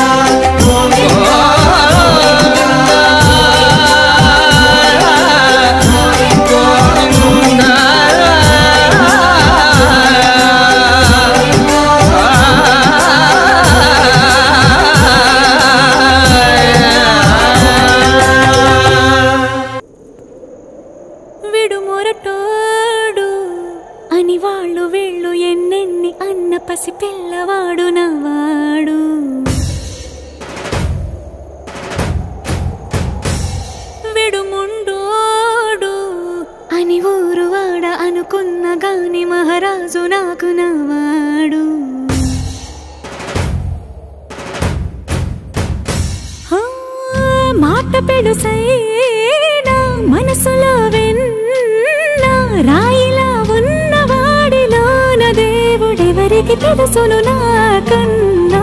కళ్ళు ఎన్నెన్ని అన్న పసి పిల్లవాడు నవ్వాడు. విడుముండోడు అని ఊరువాడ అనుకున్న గాని మహారాజు నాకు నవ్వాడు. మాట పెడుసైనా మనసులో వెన్న రాయిలా ఉన్నవాడిలోన దేవుడెవరికి తెలుసును నాకన్నా.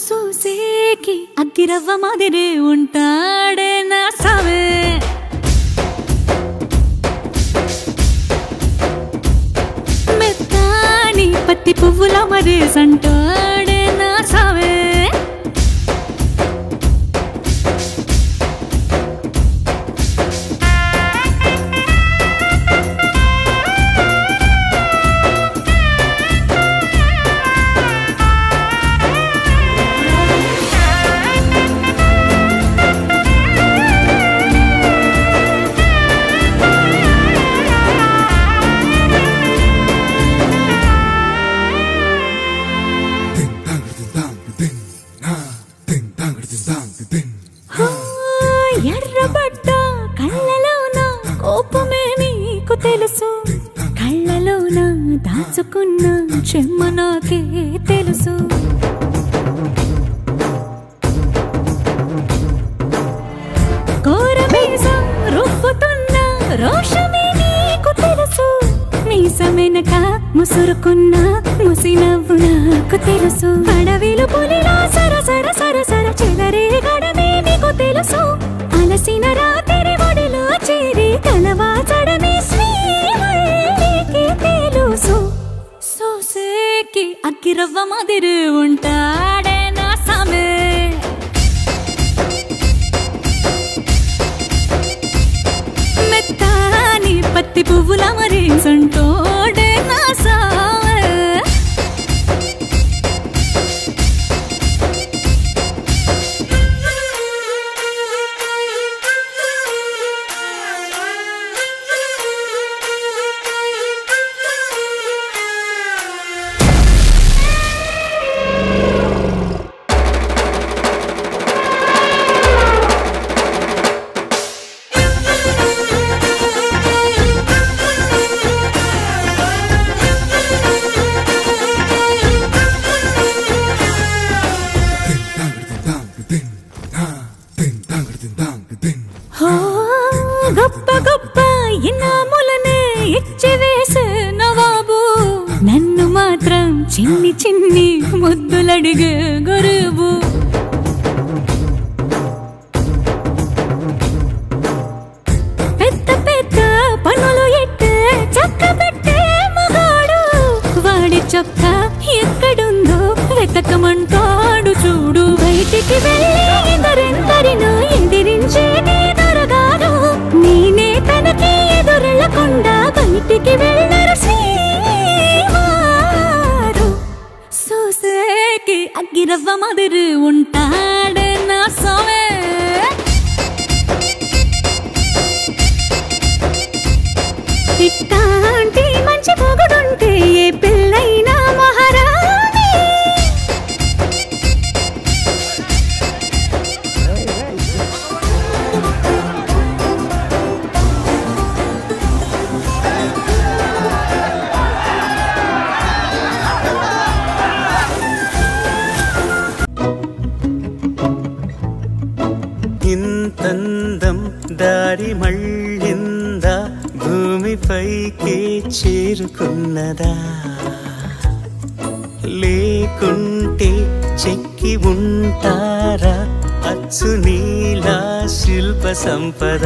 సూసేకి అగ్గిరవ్వ మాదిరి ఉంటాడే నా సావే. మెత్తాని పత్తి పువ్వుల మరేసంటాడే నా సావే. ఎర్రబడ్డ కళ్ళలోన కోపమే నీకు తెలుసు, కళ్ళలోన దాచుకున్న చెమ్మ నాకే తెలుసు. కోరమీసం రుబ్బుతున్న రోషమే నీకు తెలుసు, మీసమెనక ముసురుకున్న ముసినవ్వు నాకు తెలుసు. అడవిలు పులిలా సరసర సరసర చెదరే గడమే నీకు తెలుసు, అలసిన రాత్రి ఒడిలో చేరి కలవాచడమే శ్రీవల్లికి తెలుసు. సోసేకి అగ్గిరవ్వ మాదిరి ఉంటాడే నా సామే. మెత్తాని పత్తి పువ్వుల మరేసంటోడే నా సామే. గొప్ప గొప్ప ఇనాములనే ఇచ్చి వేసే నవాబు, నన్ను మాత్రం చిన్ని చిన్ని ముద్దులడిగే గురువు. పెద్ద పెద్ద పనులు ఎట్టే చక్క పెట్టే మగాడు, వాడి చొక్క ఎక్కడుందో వెతకమంటాడు చూడు. బయటికి వెళ్ళి ఎందరెందరినో ఎదిరించే దొరగాడు, నేనే తనకి ఎదురెళ్ళకుండా బయటికి వెళ్ళరు శ్రీవారు. సూసేకి అగ్గిరవ్వ మాదిరి ఉంటాడే నా సామే. ఇట్టాంటి మంచి పొగుడుంటే ఏ పిల్లైనా మహారాణి. ఇంతందం దారి మళ్ళిందా, భూమిపైకి చేరుకున్నదా, లేకుంటే చెక్కి ఉంటారా అచ్చు నీలా శిల్ప సంపద.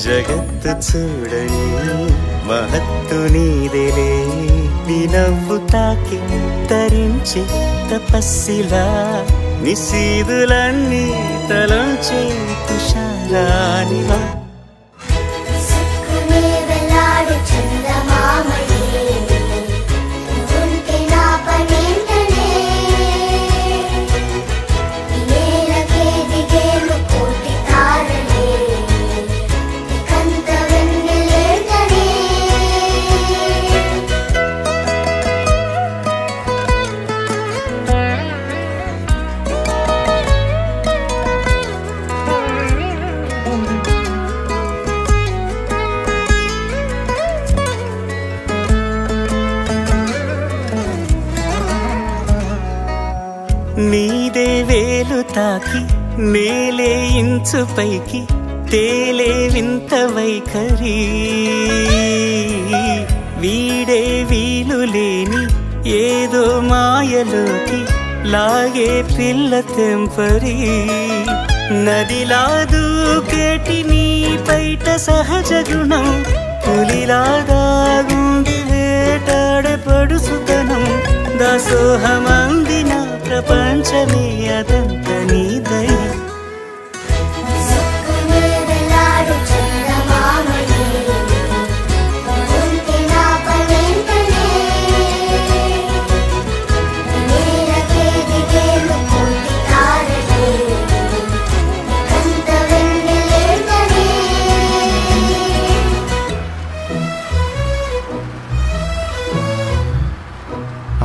జగత్తు చూడని మహత్తు నీదేలే, నీ నవ్వు తాకి తరించి తపస్సిలా, నిశీదులన్నీ తలంచే తుషారానివా. తాకి నేలే ఇంచు పైకి తేలే వింత వైఖరి వీడే వీలు లేని ఏదో మాయలోకి లాగే పిల్ల తెంపరి నదిలా దూకేటి నీ పైట సహజ గుణం పులిలాగా గుండి వేటాడే పడుసుతనం దాసోహమందిన ప్రపంచమే అదంత నీదై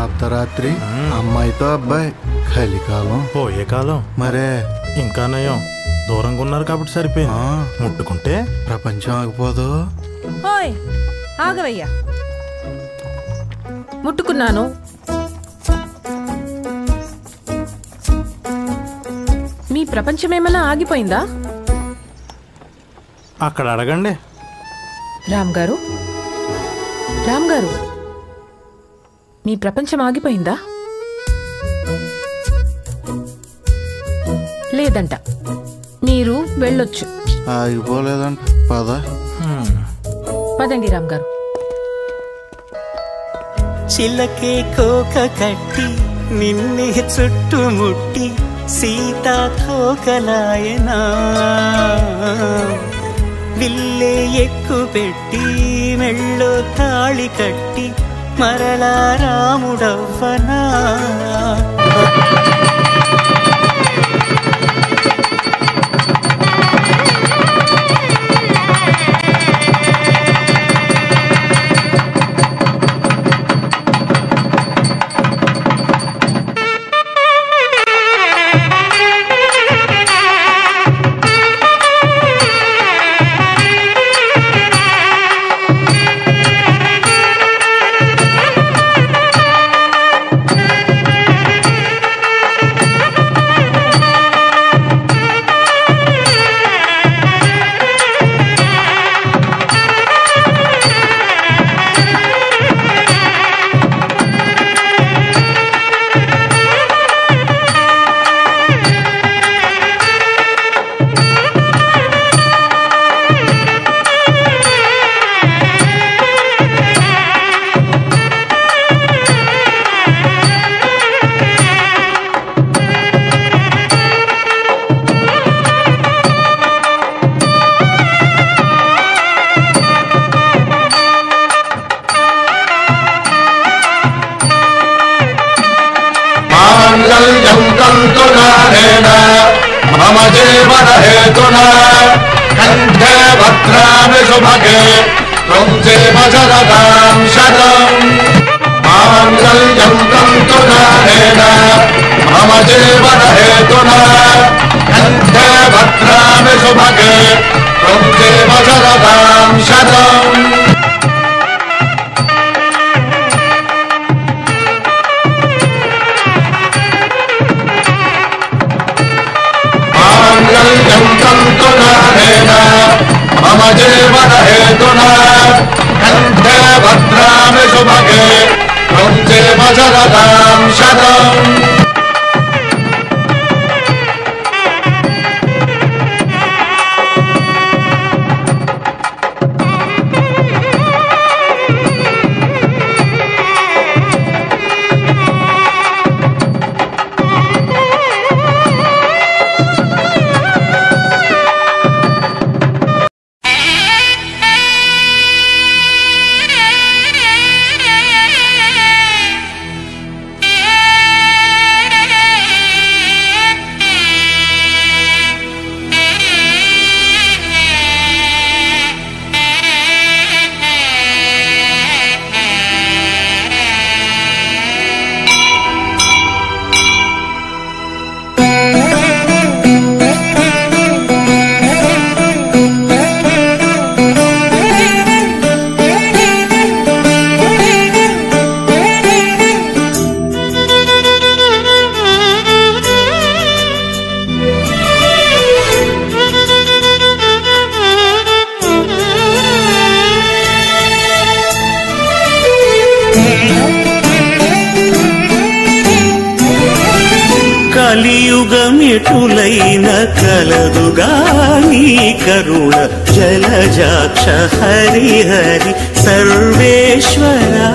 అర్ధరాత్రి అమ్మాయితో అబ్బాయి కలికాలం పోయే కాలం మరే ఇంకా నయం దూరంగా ఉన్నారు కాబట్టి సరిపోయింది ముట్టుకుంటే ప్రపంచం ఆగిపోదు ఓయ్ ఆగవయ్యా ముట్టుకున్నాను మీ ప్రపంచమేమన్నా ఆగిపోయిందా అక్కడ అడగండి రామ్ గారు రామ్ గారు మీ ప్రపంచం ఆగిపోయిందా లేదంట మీరు వెళ్ళొచ్చు ఆగిపోలేదంట పద పదండి రామ్ గారు చిలకే కోక కట్టి నిన్నే చుట్టుముట్టి సీతాకోకలాయనా విల్లే ఎక్కు పెట్టి మెళ్ళో తాళి కట్టి మరలా రాముడవ్వనా मम जीवन हेतुना कंठे भद्रामि सुभगे त्वं जीव शरदां शतम् माङ्गल्यं तन्तु नानेन मम जीवन हेतुना कंठे भद्रामि सुभगे त्वं जीव शरदां शतम् मम जीवन हेतुना कंठे भद्रामि सुभगे त्वं जीव शरदां शतम् కలియుగమిటులైన కలదుగా నీ కరుణ జలజాక్ష హరి హరి సర్వేశ్వరా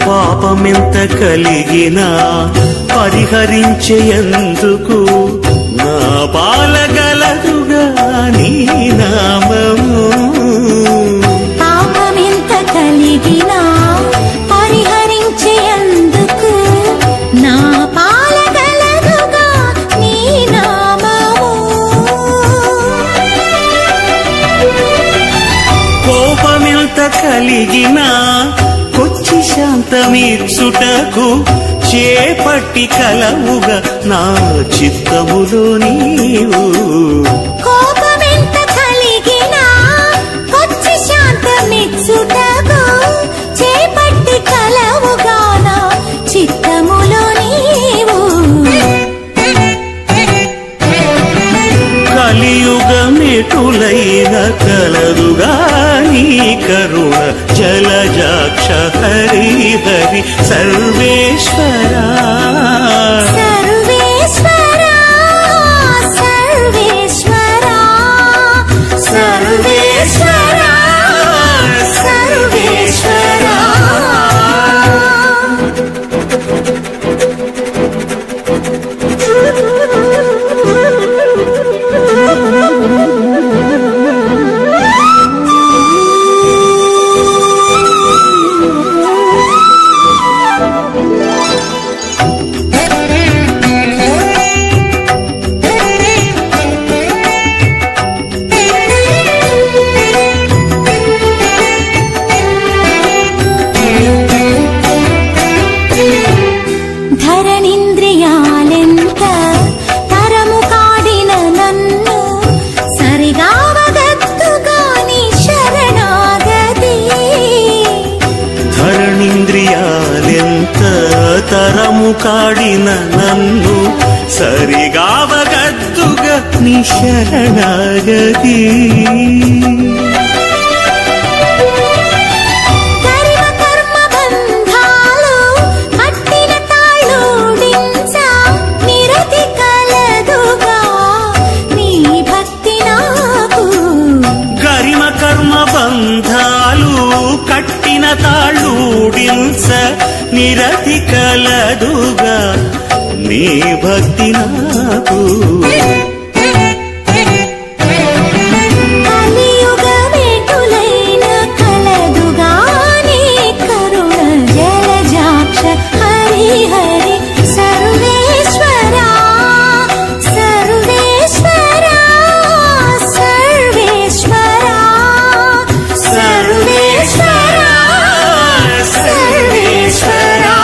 పాపమెంత కలిగినా పరిహరించేందుకు నా పాలగలదుగా నీ నామము పాపమెంత కలిగినా పరిహరించేందుకు నా పాలగలదుగా నీ నామము కోపమెంత కలిగినా కొచ్చి శాంతమీర్చుటకు చేపట్టి కలవుగా నా చిత్తములో నీవు కోపమెంత కలిగినా కొచ్చి శాంతమీర్చుటకు చేపట్టి కలవుగా నా చిత్తములో నీవు కలియుగమిటులైన కలదుగా నీ కరుణ జలజాక్ష హరి హరి సర్వేశ్వరా సర్వేశ్వరా సర్వేశ్వరా సర్వేశ్వరా సర్వేశ్వరా ధరణింద్రియాలెంత తరము కాడిన నన్ను సరిగావగత్తుగా నీ శరణాగతి ధరణింద్రియాలెంత తరము కాడిన నన్ను సరిగావగద్దుగా నీ శరణాగతి కట్టిన తాళూడించ నిరతి కలదుగా నీ భక్తి నాకు కలియుగమిటులైన కలదుగా నీ కరుణ జలజాక్ష హరి హరి సర్వేశ్వరా సర్వేశ్వరా సర్వేశ్వరా సర్వేశ్వరా సర్వేశ్వరా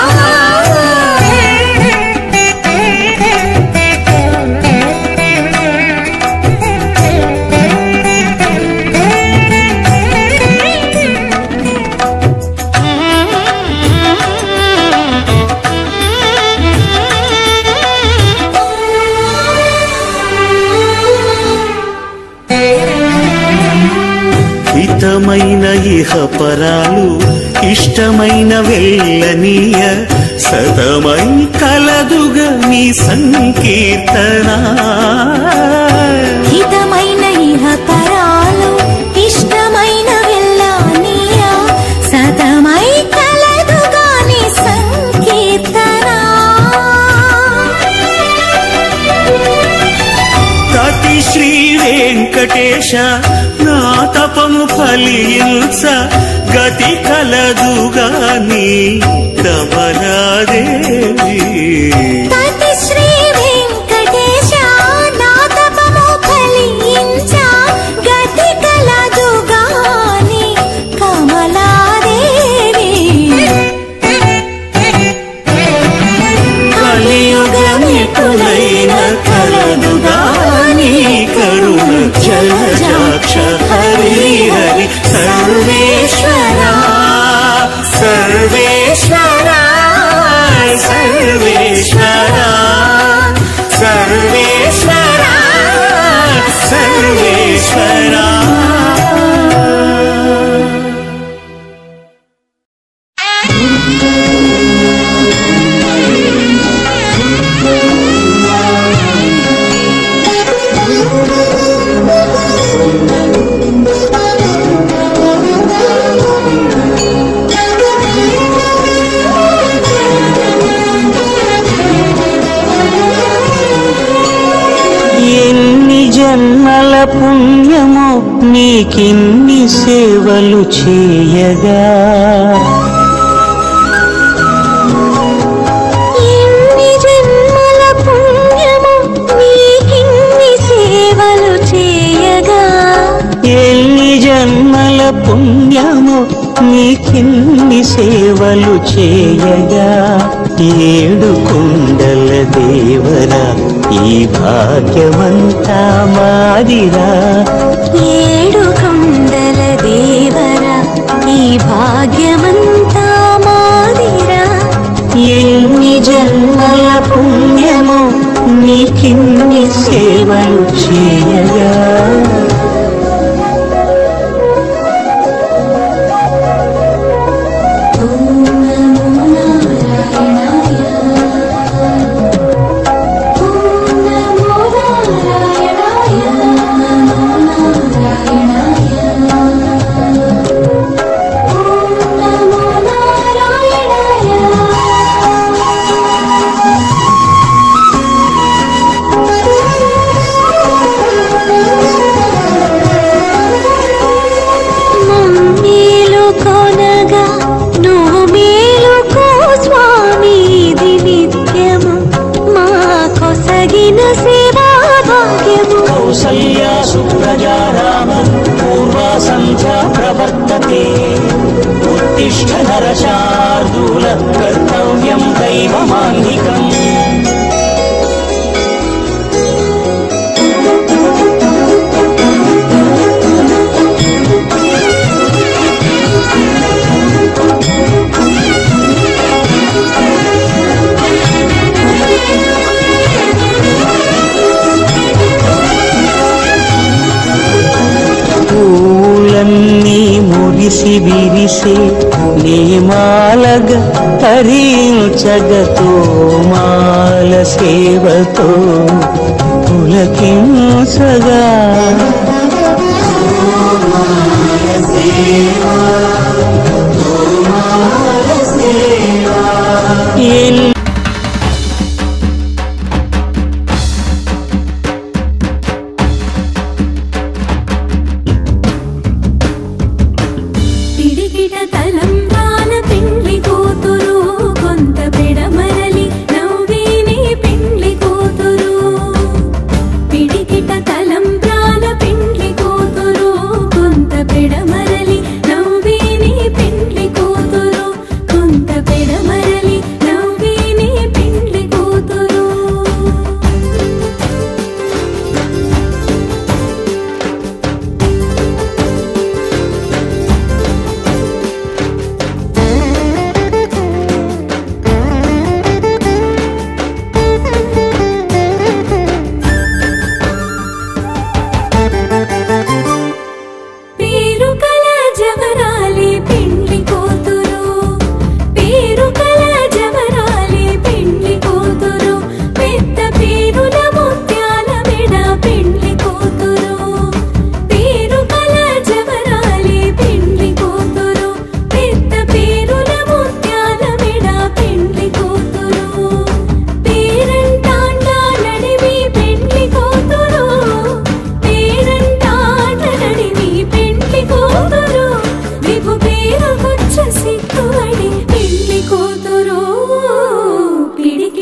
హితమైన ఇహ పరాలు ఇష్టమైన వెళ్ళనీయ సతమై కలదుగా నీ సంకీర్తన హితమైన ఇహ పరాలు ఇష్టమైన వెళ్ళానియా సతమై కలదుగా నీ సంకీర్తన కటి శ్రీ వెంకటేశ నా తపము ఫలించ గతి కలదుగాని కమలాదేవి కటి శ్రీ వెంకటేశ నా తపము ఫలించ గతి కలదుగాని కమలాదేవి కలియుగమికులైన కలదుగాని కరుణ జలజాక్ష హరి హరి సర్వేశ్వరా సర్వేశ్వరా సర్వేశ్వరా సర్వేశ్వరా సర్వేశ్వరా జన్మల పుణ్యము నీకిన్ని సేవలు చేయగా ఎన్ని జన్మల పుణ్యము నీకిన్ని సేవలు చేయగా ఎన్ని జన్మల పుణ్యము నీకిన్ని సేవలు చేయగా ఏడు కుండల దేవరా ఈ భాగ్యమంతా మాదిరా ఏడు కొండల దేవరా ఈ భాగ్యమంతా మాదిరా ఎన్ని జన్మల పుణ్యము నీకిన్ని సేవలు చేయగా కౌసల్యా సుప్రజా రామ పూర్వా సంధ్యా ప్రవర్తతే ఉత్తిష్ఠ నరశార్దూల కర్తవ్యం దైవమాన్నికం పూలన్నీ మురిసి విరిసే నీమాలగ తరించగతో మాల సేవతో పులకించగా పిడికిట తలంబ్రాల పెండ్లి కూతురు కొంత పెడమరలి నవ్వేనే పెండ్లి కూతురు పిడికిట తలంబ్రాల పెండ్లి కూతురు కొంత పెడమరలి నవ్వేనే పెండ్లి కూతురు కొంత పెడమరలి నవ్వేనే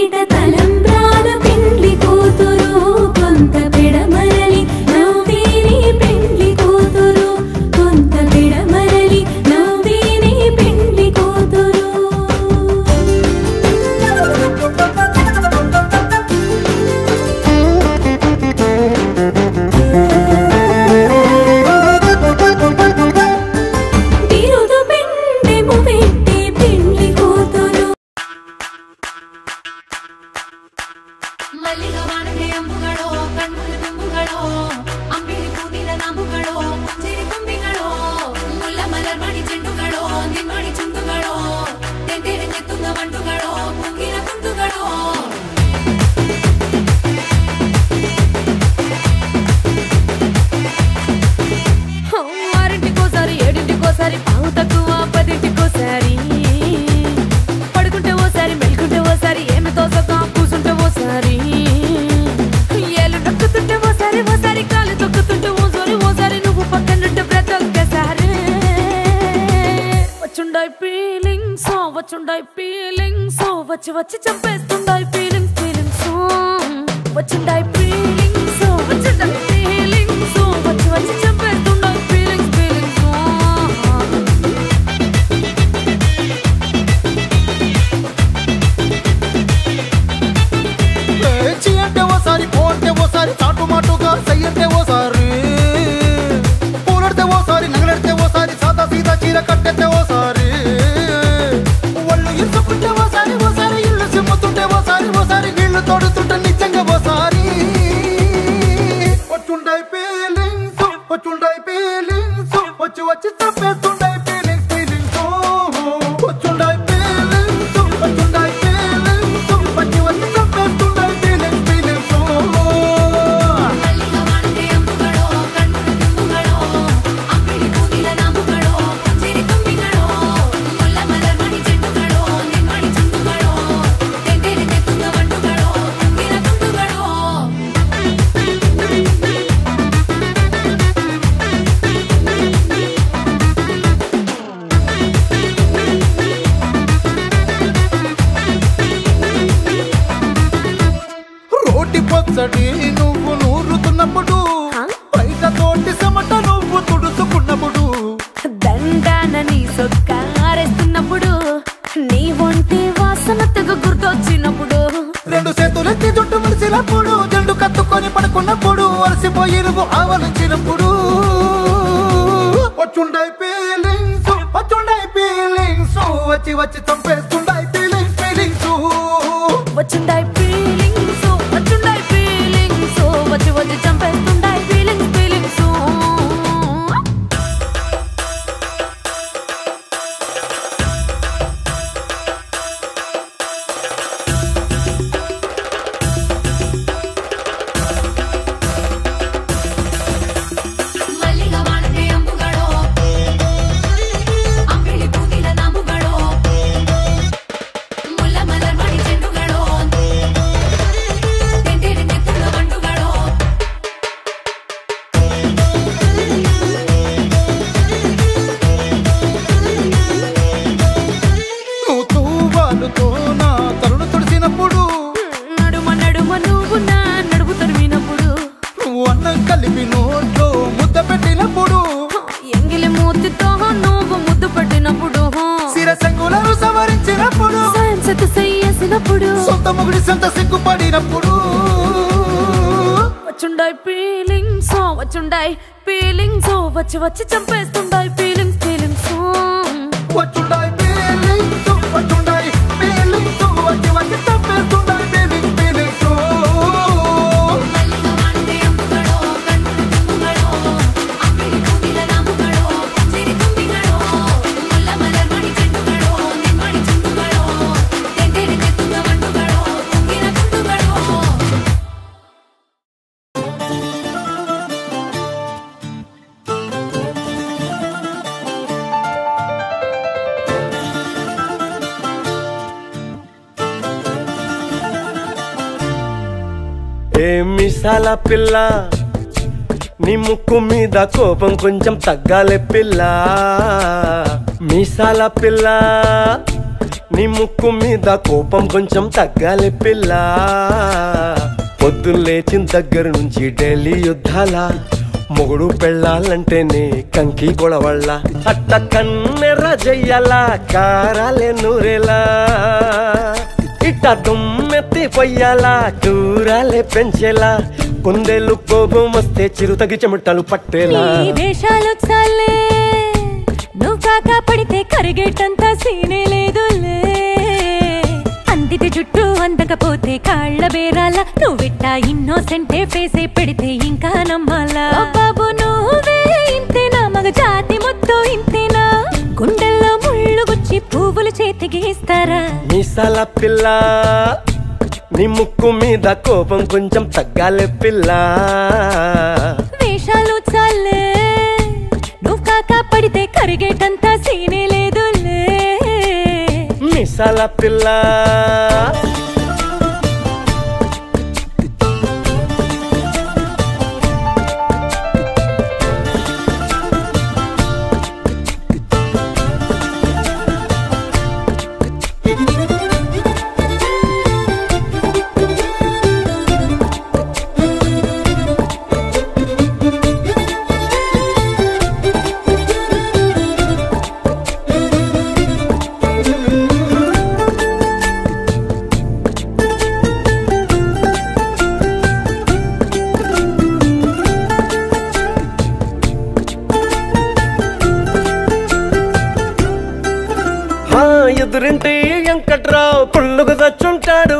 పేరిట తలంబ్రాల పెండ్లి కూతురు కొంత పిడమరలి నవ్వేని పెండ్లి కూతురు కొంత పిడమరలి నవ్వేని పెండ్లి కూతురు బిరుదు పెండెము పెట్టి పెండ్లి కూతురు ಮಲ್ಲಿಗ ವಾಣದೆ ಅಂಬುಗಳೋ ಕಣ್ಣುಗಳ ತುಂಬುಗಳೋ ಅಂಬಿಳಿ ಕೂದಿದ ನಾಂಬುಗಳೋ ಮುಂಜಿರಿ ತುಂಬಿಗಳೋ ಮುಲ್ಲ ಮಲರ್ ಮಣಿ ಚೆಂಡುಗಳೋ ನಿಮ್ಮಣಿ ಚುಂಡುಗಳೋ ತೆಂಟೆರೆ ನೆತ್ತುಂಗ ಮಂಟುಗಳೋ ಮುಂಗಿನ ತುಂಡುಗಳೋ ఆరింటికోసారి ఏడింటికోసారి పావు తక్కువ పదింటికోసారి పడుకుంటే ఓసారి మెలుకుంటే ఓసారి ఏమి తోసక కూసుంటే ఓసారి ఏళ్ళు నొక్కుతుంటే ఓసారి ఓసారి కాలు తొక్కుతుంటే ఓసారి నువ్వు పక్కనుంటే బ్రతొక్కసారి వచ్చుండాయి ఫీలింగ్స్ వచ్చి వచ్చి చంపేస్తుండాయి ఫీలింగ్స్ వచ్చుండాయి ఫీలింగ్స్ వచ్చి వచ్చి చంపేస్తుండాయి ఫీలింగ్స్ చీ అంటే ఓసారి పో అంటే ఓసారి చాటు మాటుగా సై అంటే ఓసారి పూలడితే ఓసారి నగలడితే ఓసారి సాదా సీదా చీర కట్టెత్తే ఓసారి ఒళ్ళు ఇరుసుకుంటే ఓసారి ఇల్లు సిమ్ముతుంటే ఓసారి నీళ్లు తోడుతుంటే నిజంగా ఓసారి వచ్చుండాయి ఫీలింగ్స్ వచ్చి వచ్చి తప్పేస్తుండాయి ఫీలింగ్స్ వచ్చుండాయి ఫీలింగ్స్ వచ్చి వచ్చి తప్పేస్తుండాయి ఫీలింగ్స్ మల్లిగ వాణదే అంబుಗಳೋ ಕಣ್ಣುಗಳ ತುಂಬುಗಳೋ ಅಂಬಿಳಿ ಕೂದಿದ ನಾಂಬುಗಳೋ ಮುಂಜಿರಿ ತುಂಬಿಗಳೋ ಮುಲ್ಲ ಮಲರ್ ಮಣಿ ಚೆಂಡುಗಳೋ ನಿಮ್ಮಣಿ ಚುಂಡುಗಳೋ ತೆಂಟೆರೆ ನೆತ್ತುಂಗ ಮಂಟುಗಳೋ ಮುಂಗಿನ ತುಂಡುಗಳೋ రోటి పచ్చడి నువ్వు నూరుతున్నప్పుడు బయట తోటి చెమట నువ్వు తుడుచుకున్నప్పుడు దండాన నీ సొక్కారేస్తున్నప్పుడు నీ ఒంటి వాసన తెగ గుర్తొచ్చినప్పుడు రెండు చేతులెత్తి జుట్టు ముడిచినప్పుడు జండు కత్తుకొని పడుకున్నప్పుడు అలసిపోయి నువ్వు ఆవలించినప్పుడు వచ్చుండాయి ఫీలింగ్స్ వచ్చి వచ్చి చంపేస్తుండాయి ఫీలింగ్స్ వచ్చుండాయి ఫీలింగ్స్ వచ్చి వచ్చి చంపేస్తుండాయి ఫీలింగ్స్ మల్లిగ వాణదే అంబుಗಳೋ అంಬಿಳಿ ಕೂದಿದ ನಾಂಬುಗಳೋ ಮುಲ್ಲ ಮಲರ್ ಮಣಿ ಚೆಂಡುಗಳೋ ತೆಂಟೆರೆ ನೆತ್ತುಂಗ ಮಂಟುಗಳೋ నువ్వు తూవాలుతో నా తరుణు తుడిచినప్పుడు నడుమ నువ్వు నా నడుపు తరిమినప్పుడు నువ్వు అన్నం కలిపి నోట్లో ముద్ద పెట్టినప్పుడు ఎంగిలి మూతితో నువ్వు ముద్దు పెట్టినప్పుడు శిరసంగులను సవరించినప్పుడు సెత్తు చేసినప్పుడు సొంత ముగుడి సొంత సిగ్గుపడినప్పుడు వచ్చుండాయి ఫీలింగ్స్ వచ్చి వచ్చి చంపేస్తుండాయి ఫీలింగ్స్ వచ్చుండాయి ఫీలింగ్స్ వచ్చి వచ్చి తప్పేస్తుండాయి ఫీలింగ్స్ మల్లిగ వాణదే అంబుಗಳೋ కಣ್ಣుಗಳ ತುಂಬುಗಳೋ అంಬಿಳಿ ಕೂದಿದ ನಾಂಬುಗಳೋ ಮುಂಜಿರಿ ತುಂಬಿಗಳೋ ಮುಲ್ಲ ಮಲರ್ ಮಣಿ ಚೆಂಡುಗಳೋ ನಿಮ್ಮಣಿ ಚುಂಡುಗಳೋ ತೆಂಟೆರೆ ನೆತ್ತುಂಗ ಮಂಟುಗಳೋ ಮುಂಗಿನ ತುಂಡುಗಳೋ ఏ మిసాల పిల్ల నీ ముక్కు మీద కోపం కొంచెం తగ్గాలే పిల్ల. మీసాల పిల్ల నీ ముక్కు మీద కోపం కొంచెం తగ్గాలి పిల్ల పొద్దున్న లేచిన దగ్గర నుంచి ఢిల్లీ యుద్ధాల మొగుడు పెళ్ళాలంటేనే కంకి గొడవళ్ళ అట్ట కన్నెర్ర చెయ్యాలా కారాలే నూరేలా ఇట్ట దుమ్మెత్తి పొయ్యాలా కూరాలే పెంచేలా కొందేళ్ళు కోపం వస్తే చిరుతగి చెమటలు పట్టేలా వేషాలు చాలే నువ్వు కాక పడితే కరిగేటంత సీనే లేదులే అందిటి జుట్టు అందకపోతే కాళ్ళ బేరాల నువ్విట్టా ఇన్నోసెంటే ఫేసే పెడితే ఇంకా నమ్మాలా బాబు నువ్వే ఇంతేనా మగ జాతి మొత్తం ఇంతేనా గుండెల్లో ముళ్ళు గుచ్చి పువ్వులు చేతికి ఇస్తారా మీసాల పిల్ల నీ ముక్కు మీద కోపం కొంచెం తగ్గాలి పిల్ల వేషాలు చాలే నువ్వు కాక పడితే కరిగేటంత సీనే లేదులే మీసాల పిల్ల ఎదురింటి వెంకట్రావు పుల్లుకు దచ్చుంటాడు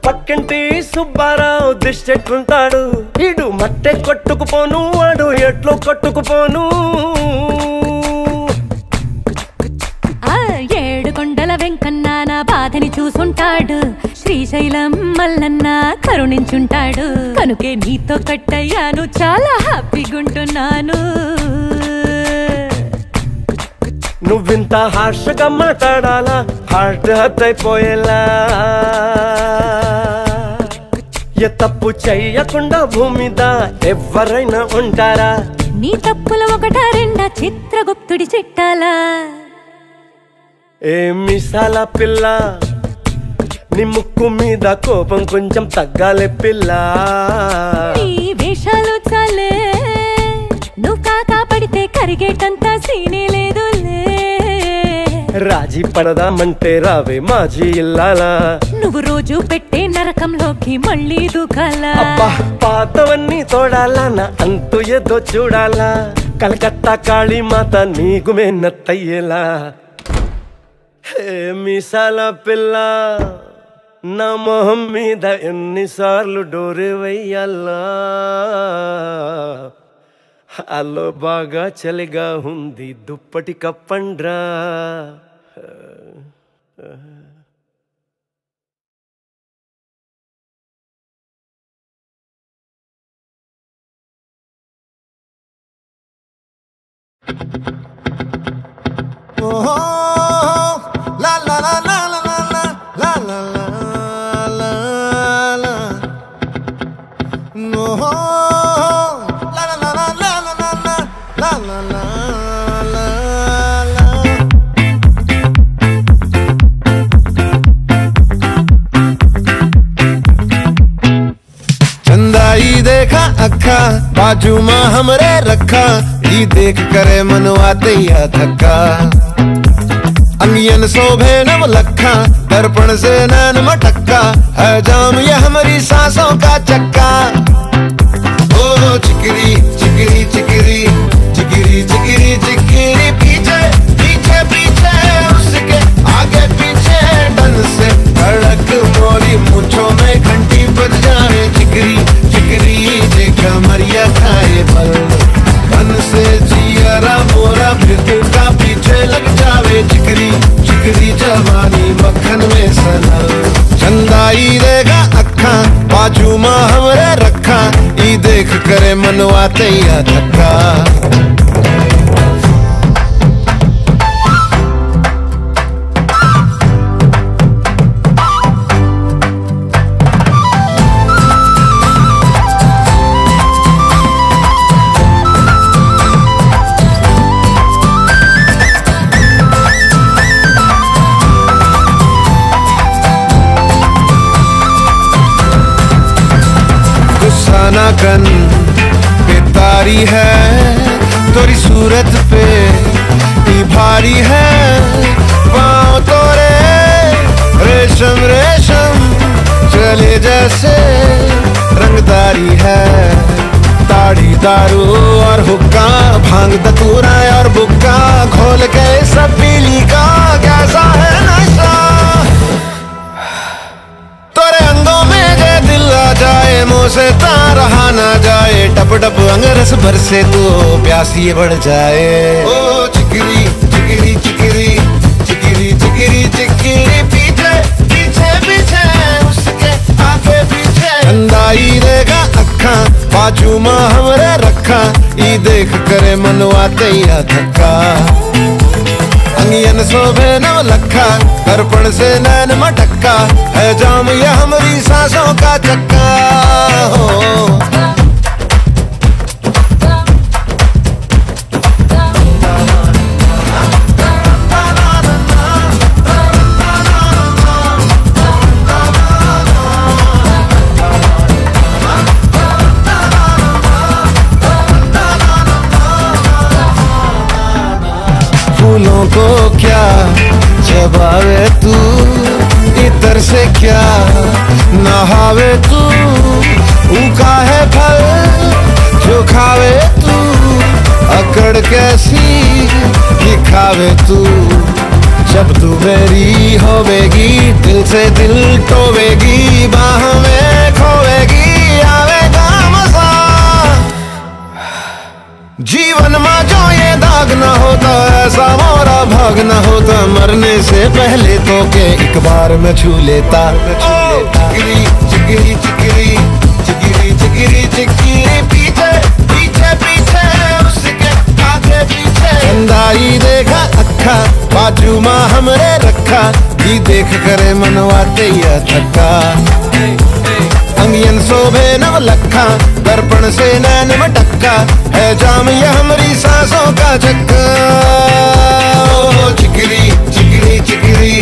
పక్కింటి సుబ్బారావు దిష్టెట్లుంటాడు ఇడు మట్టె కొట్టుకుపోను వాడు ఎట్లో కొట్టుకుపోను ఏడు కొండల వెంకన్న నా బాధని చూసుంటాడు శ్రీశైలం మల్లన్న కరుణించుంటాడు కనుకే నీతో కట్టయ్యాను చాలా హ్యాపీగుంటున్నాను నువ్వింత హార్షగా మాట్లాడాలా హార్ట్ హర్ట్ అయిపోయేలా ఏ తప్పు చెయ్యకుండా భూమిద ఎవరైనా ఉంటారా నీ తప్పులు ఒకటా రెండా చిత్రగుప్తుడి చిట్టాలా ఏ మిసాల పిల్ల నీ ముక్కు మీద కోపం కొంచెం తగ్గాలి పిల్ల నీ వేషాలు చాలే నువ్వు కాకా పడితే కరిగేటంత సీనే లేదులే రాజీ పడదామంటే రావే మాజీ ఇల్లాలా నువ్వు రోజు పెట్టే నరకంలోకి మళ్ళీ దూకాలా అబ్బా పాతవన్నీ తోడాలా నా అంతు ఏదో చూడాలా కలకత్తా కాళీమాత నీకు మెన్నత్తయ్యేలా హే మీసాల పిల్ల నా మొహం మీద ఎన్నిసార్లు డోరే వెయ్యాలా అల్లో బాగా చలిగా ఉంది దుప్పటి కప్పండ్రా La la la la la la la la la la la no la la la la la la la la la Chandai देखा अखा बाजू माँ हमरे रखा ई देख करे मनवा तैया धक्का अंगियन शोभे नव लखा दर्पण से नैन मटक्का है जाम ये हमारी सांसों का चक्का ओ चिकरी चिकरी चिकरी चिकरी चिकरी चिकरी पीछे पीछे पीछे उसके आगे पीछे डन से धड़क मोरी मुछों में घंटी बज जाए चिकरी चिकरी देखा मरिया खाए पल बन से जियरा मोरा फिर का पीछे लग जावे चिकरी चिकरी जवानी मक्खन में सनल चंदाई देगा अखा बाजू माँ हमरे रखा ई देख करे मनवा तैया धक्का नाकन पे तारी है तोरी सूरत पे ही भारी है पाँव तोरे रेशम रेशम चले जैसे रंगदारी है ताड़ी दारू और हुक्का भांग दतूरा और बुक्का खोल के सब पीली का कैसा है नशा तोरे अंगों में जे दिल आ जाए मुँह से तार रहा ना जाए टप टप अंगरस भर से तो प्यासी बढ़ जाए ओ चिकरी चिकरी चिकरी चिकरी चिकरी चिकरी पीछे पीछे पीछे उसके आगे पीछे अंदाई देगा अखा बाजू माँ हमरे रखा ई देख करे मनवा तैया धक्का अंगियन शोभे नव लखा दर्पण से नैन मटक्का है जाम ये हमारी सांसों का चक्का हो फूलों को क्या चबावे तू इतर से क्या नहावे तू उका है फल जो खावे तू अकड़ कैसी दिखावे तू जब तू मेरी होवेगी दिल से दिल टोवेगी बाह में खोवेगी आवेगा मजा जीवन में जो ये दाग न होता ऐसा मोरा भाग न होता मरने से पहले तो के एक बार मैं छू लेता चिकरी चिकरी चिकरी चिकरी चिकरी चिकरी पीछे पीछे पीछे उसके आगे पीछे अंदाई देखा अखा बाजू माँ हमरे रखा ही देख करे मनवा तैया थका अंगियन शोभे नव लखा दर्पण से नैन मटक्का है जाम ये हमारी सांसों का चक्का चिकरी चिकरी चिकरी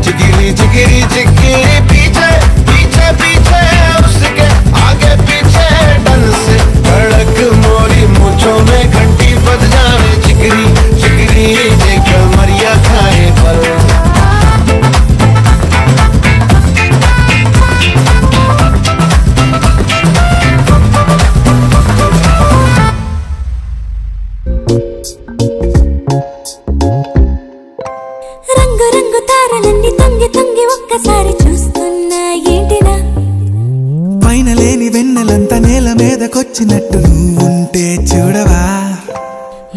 चिकरी चिकरी चिकरी पीछे पीछे पीछे उसके आगे पीछे डन से धड़क मोरी मूंछों में घंटी बज जावे चिकरी चिकरी देख मरिया खाए पर ఒక్కసారి చూస్తున్నా ఏంటినా పైన లేని వెన్నెలంతా నేల మీదకొచ్చినట్టు నువ్వుంటే చూడవా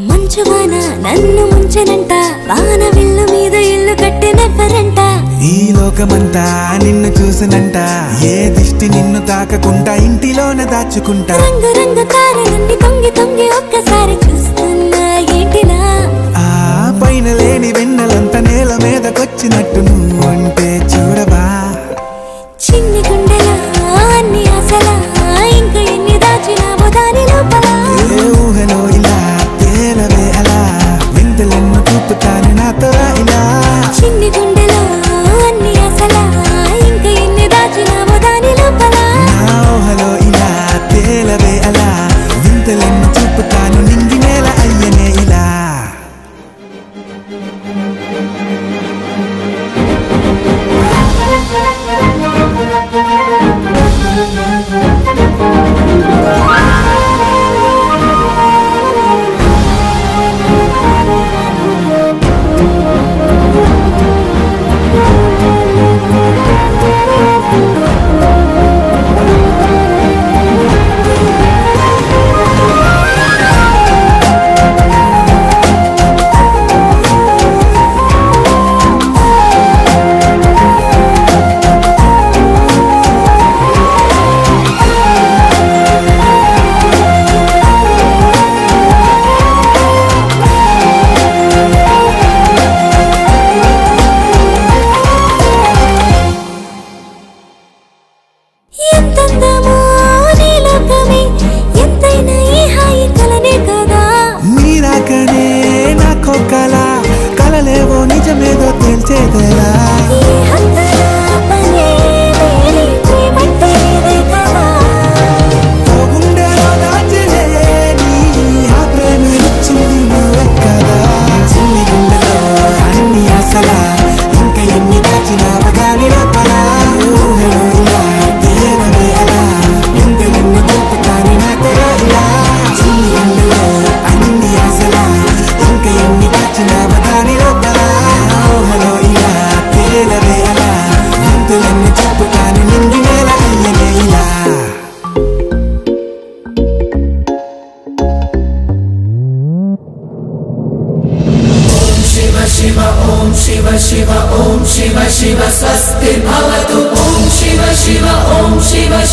మంచువాన నన్ను ముంచెనంట వాన విల్లు మీద ఇల్లు కట్టినెవ్వరంట ఈ లోకమంతా నిన్ను చూసినంట ఏ దిష్టి నిన్ను తాకకుండా ఇంటిలోన దాచుకుంటా రంగు రంగు తారలన్నీ తొంగి తొంగి ఒక్కసారి చూస్తున్నా ఏంటినా ఆ పైన లేని వెన్నెలంతా నేల మీదకొచ్చినట్టు నువ్వుంటే చూడవా చిన్ని గుండెలా అన్ని ఆశలా ఇంకా ఎన్ని దాచినావో దాని లోపల ఏ ఊహలో ఇలా తేలవే అలా వింతలెన్ను చూపుతాను నాతో ఇలా చిన్ని గుండెలో అన్ని ఆశలా ఇంకా ఎన్ని దాచినావో దాని లోపల నా ఊహలో ఇలా తేలవే అలా వింతలెన్ను చూపుతాను నింగి నేల అయ్యనే ఇలా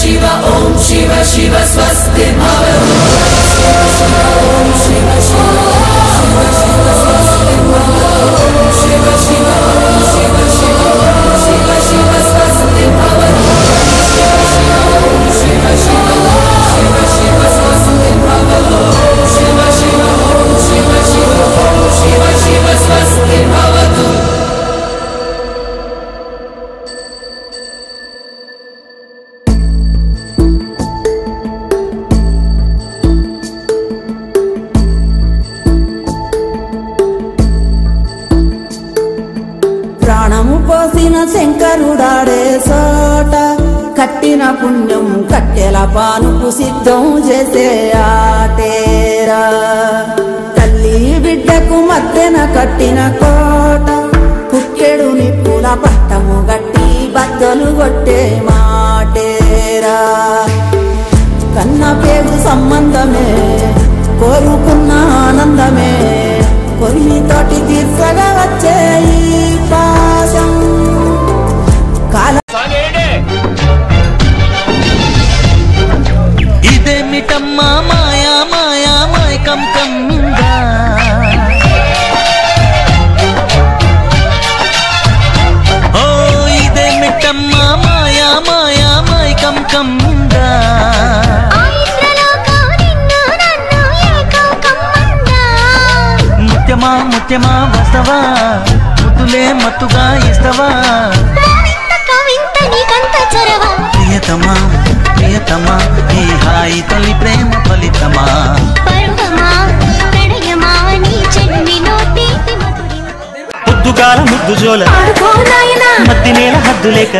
शिव ओम शिव शिव स्वस्ति भवतु ओम शिव शिव शिव स्वस्ति भवतु शिव शिव शिव शिव शिव शिव स्वस्ति भवतु शिव शिव शिव शिव स्वस्ति भवतु शिव शिव शिव शिव शिव स्वस्ति भवतु। ప్రాణము పోసిన శంకరుడాడే సోట కట్టిన పుణ్యం కట్టెల పానుకు సిద్ధం చేసే ఆటేరా తల్లి బిడ్డకు మద్దెన కట్టిన కోట కుక్కెడు నిప్పుల పట్టము గట్టి బద్దలు కొట్టే మాటేరా కన్న పేగు సంబంధమే కోరుకున్న ఆనందమే కొరిమితోటి తీర్చగా వచ్చే ఈ పాశం కాల ఇదేమిటమ్మా మాయా మాయా మైకం కమ్మిందా ఓ ఇదేమిటమ్మా మాయా మాయా మైకం కమ్మిందా ముత్యమా ముత్యమా వస్తవా ముద్దులే మత్తుగా ఇస్తవా ప్రియతమా ప్రియతమా ఈ హాయి తొలి ప్రేమ ఫలితమా పొద్దుగాల ముద్దు జోల మద్ది నేల హద్దు లేక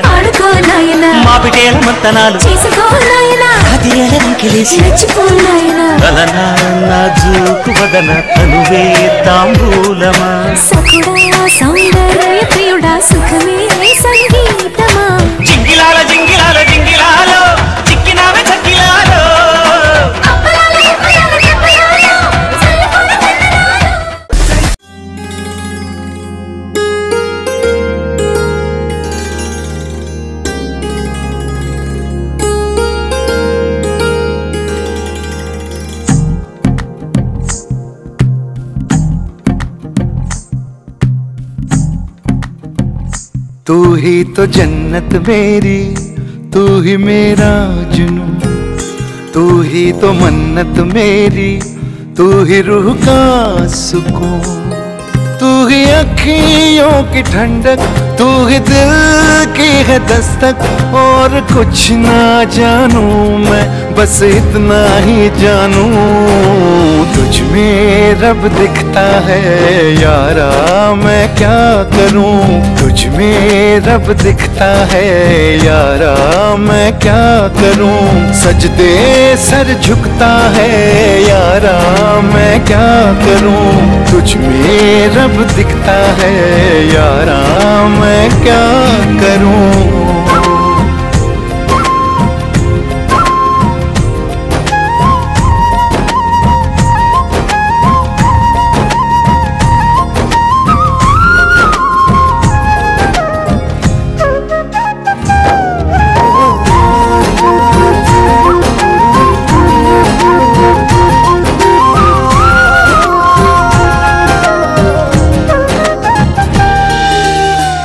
మా పిటేల మంతనాలు జూకు వదన తనువే తాంబూలమా సౌందర్య ప్రియుడా సుఖమే సంగీతమా జింగిలాల జింగిలాల జింగిలాలో చిక్కినావే చక్కిలాలో तू ही तो जन्नत मेरी, तू ही मेरा जुनू, तू ही तो मन्नत मेरी, तू ही रूह का सुकून, तू ही अखियों की ठंडक, तू ही दिल की है दस्तक। और कुछ ना जानू मैं, बस इतना ही जानू, तुझ में रब दिखता है यारा, मैं क्या करूं। तुझ में रब दिखता है यारा, मैं क्या करूं। सजदे सर झुकता है यारा, मैं क्या करूं। तुझ में रब दिखता है यारा, मैं क्या करूं।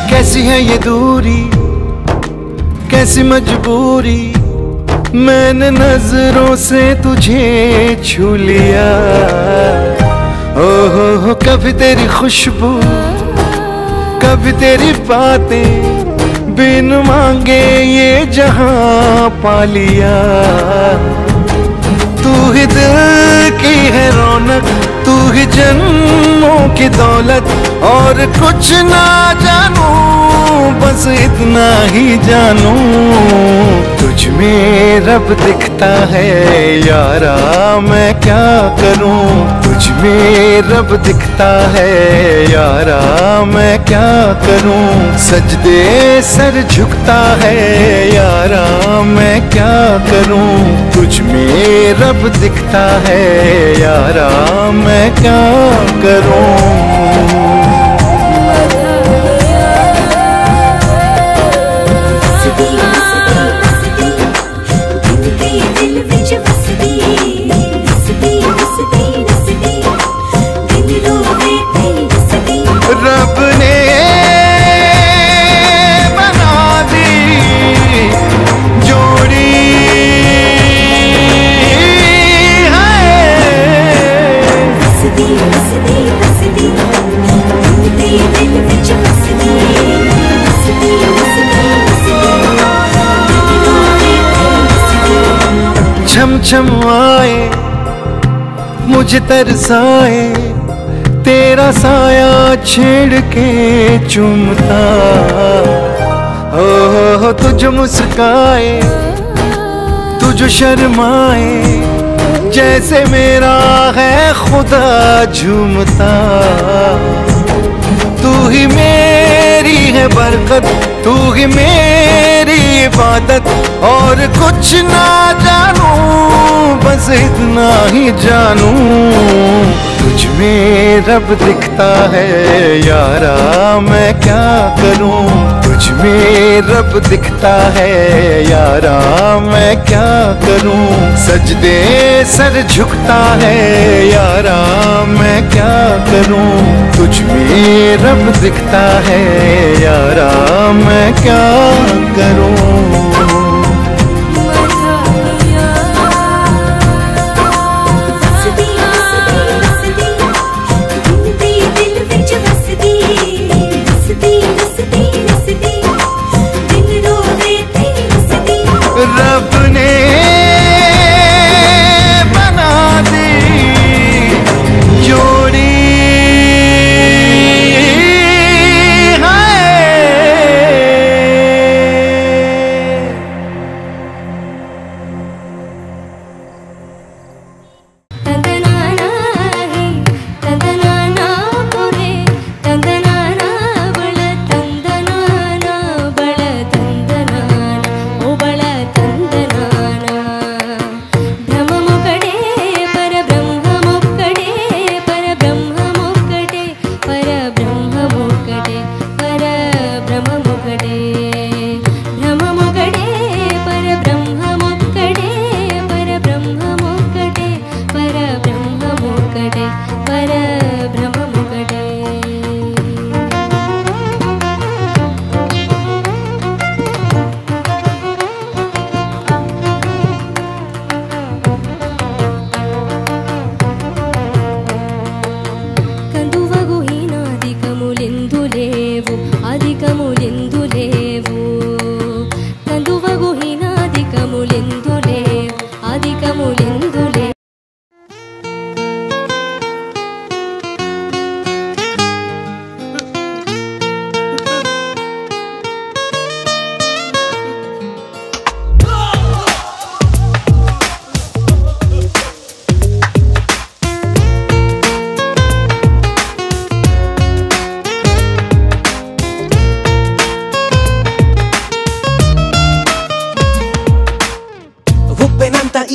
कैसी है ये दूरी, कैसी मजबूरी, मैंने नजरों से तुझे छू लिया। ओहो कभी तेरी खुशबू, कभी तेरी बातें, बिन मांगे ये जहां पा लिया। तू ही दिल की है रौनक, तू ही जन्मों की दौलत। और कुछ ना जानू, बस इतना ही जानू, तुझ में रब दिखता है यारा, मैं क्या करूं। तुझ में रब दिखता है यारा, मैं क्या करूं। सजदे सर झुकता है यारा, मैं क्या करूं। तुझ में रब दिखता है यारा, मैं क्या करूं। छम छम आए मुझे तरसाए तेरा साया छेड़ के चूमता हो तुझ मुस्काए तुझ शर्माए जैसे मेरा है खुदा झूमता तू ही मेरी है बरकत तू ही मेरी इबादत और कुछ ना जानूं बस इतना ही जानूं तुझ में रब दिखता है यारा मैं क्या करूं तुझ में रब दिखता है यारा मैं क्या करूं सजदे सर झुकता है यारा मैं क्या करूं तुझ में रब दिखता है यारा मैं क्या करूं रब ने बना दी जोड़ी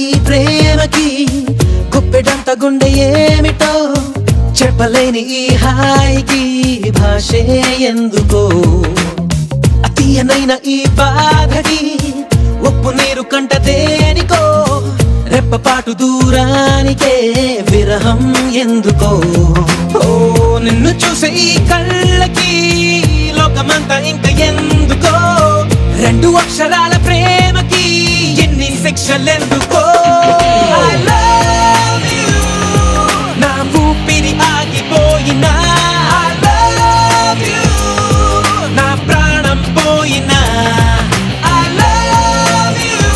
ఈ ప్రేమకి గుప్పెడంత గుండె ఏమిటో చెప్పలేని ఈ హాయికి భాషే ఎందుకో అతీయనైన ఈ బాధకి ఉప్పు నీరు కంట దేనికో రెప్పపాటు దూరానికే విరహం ఎందుకో ఓ నిన్ను చూసే ఈ కళ్ళకి లోకమంతా ఇంకా ఎందుకో రెండు అక్షరాల ప్రేమకి ఎన్ని శిక్షలెందుకో I love you నా ఊపిరి ఆగిపోయినా I love you నా ప్రాణం పోయినా I love you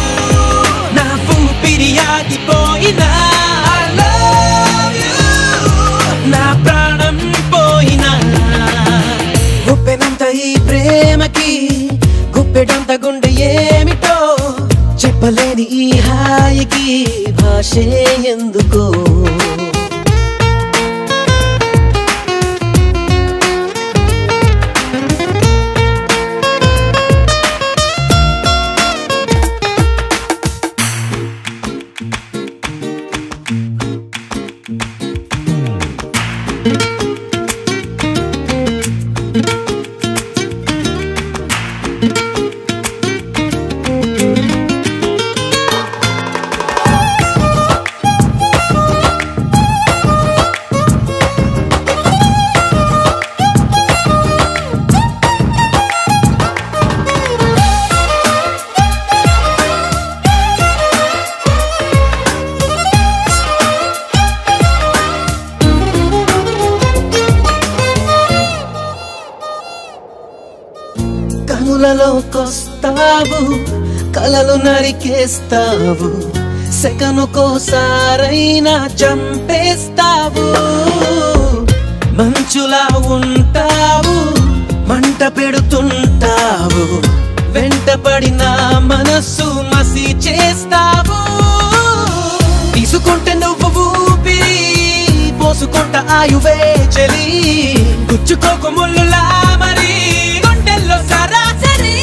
నా ఊపిరి ఆగిపోయినా I love you నా ప్రాణం పోయినా ఉప్పెనంత ఈ ప్రేమకి గుప్పెడంత గుండె ఏమిటో చెప్పలేని ఈ హాయికి భాషే ఎందుకో కనులలోకొస్తావు కలలు నరికేస్తావు సెకనుకోసారైనా చంపేస్తావు మంచులా ఉంటావు మంట పెడుతుంటావు వెంట పడిన మనస్సు మసి చేస్తావు తీసుకుంటే నువ్వు ఊపిరి పోసుకుంట ఆయువే చలి గుచ్చుకోకు ముళ్ళులా మరి గుండెల్లో సరాసరి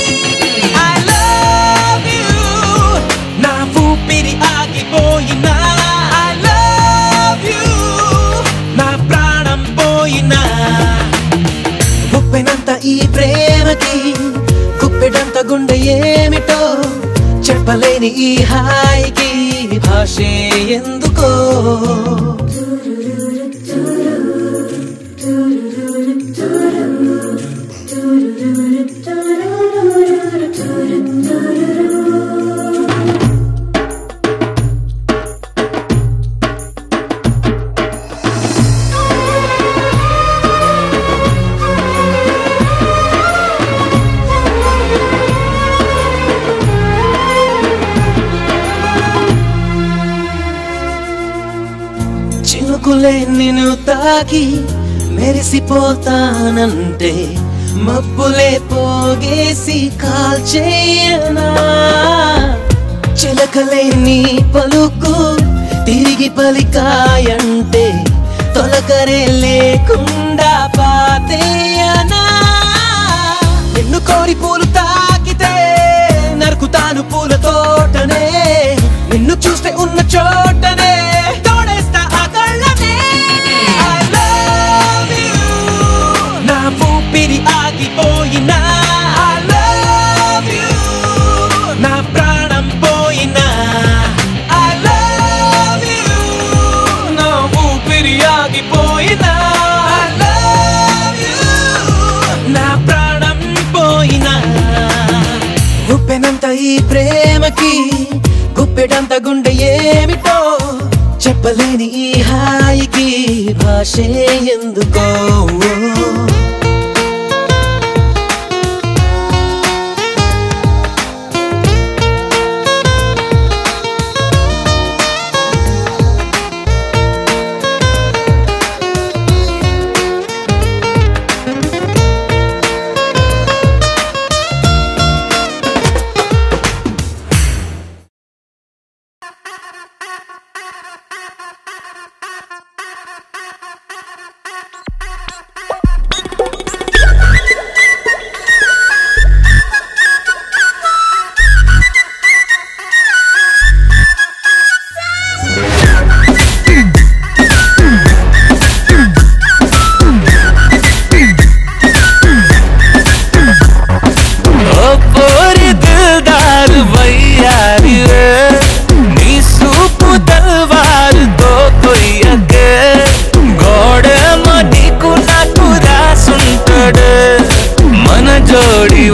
I love you నా ఊపిరి ఆగిపోయినా I love you నా ప్రాణం పోయినా ఉప్పెనంత ఈ ప్రేమకి గుప్పెడంత గుండె ఏమిటో చెప్పలేని ఈ హాయికి భాషే ఎందుకో చినుకులే నిన్ను తాకి మెరిసిపోతానంటే మబ్బులే పోగేసి కాల్చేయనా చిలకలే నీ పలుకు తిరిగి పలికాయంటే తొలకరే లేకుండా పాతేయనా నిన్ను కోరి పూలు తాకితే నరుకుతాను పూల తోటనే నిన్ను చూస్తే ఉన్న చోటనే ఊపిరి ఆగిపోయినా I love you నా ప్రాణం పోయినా I love you నా ఊపిరి ఆగిపోయినా I love you నా ప్రాణం పోయినా ఉప్పెనంత ఈ ప్రేమకి గుప్పెడంత గుండె ఏమిటో చెప్పలేని ఈ హాయికి భాషే ఎందుకో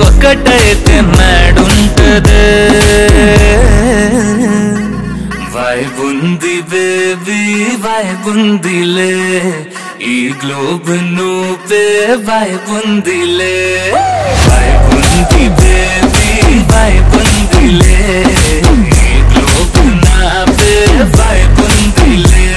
ఒకటైతే నాడుంటదే వైబుంది బేబీ వైబుందిలే ఈ గ్లోబ్ నువ్వే వైబుందిలే వైబుంది బేబీ వైబుందిలే ఈ గ్లోబ్ నావే వైబుందిలే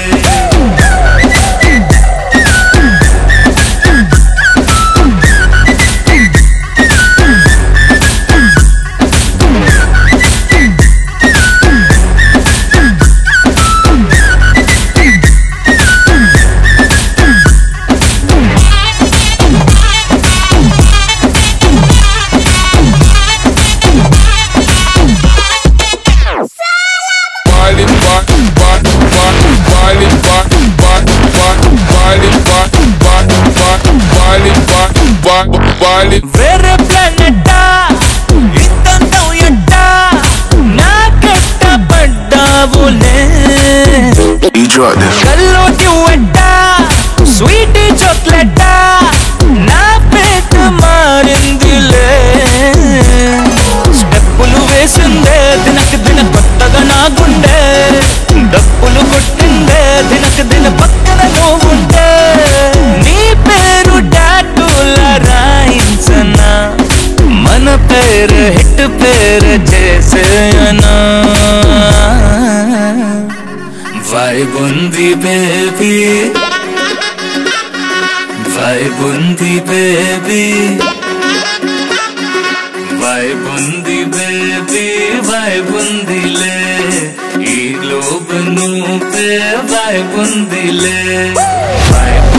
వేరే ప్లానెట్టా ఇంతంతం ఎట్టా నాకెట్టబడ్డావులే కల్లోటి వెట్టా స్వీట్ చాక్లెట్టా నా పేట మారిందిలే స్టెప్పులు వేసిందే దినకు దిన కొత్తగా నా గుండె డప్పులు కొట్టిందే దినకు దిన పక్కన నువ్వుంటే నీ పేరు టాటూలా రాయించనా మన పేరు హిట్ పేరు చేసేయనా వైబ్ ఉంది బేబీ వైబ్ ఉంది బేబీ వైబ్ ఉంది బేబీ వైబ్ ఉందిలే ఈ గ్లోబ్ నువ్వే వైబ్ ఉందిలే వైబ్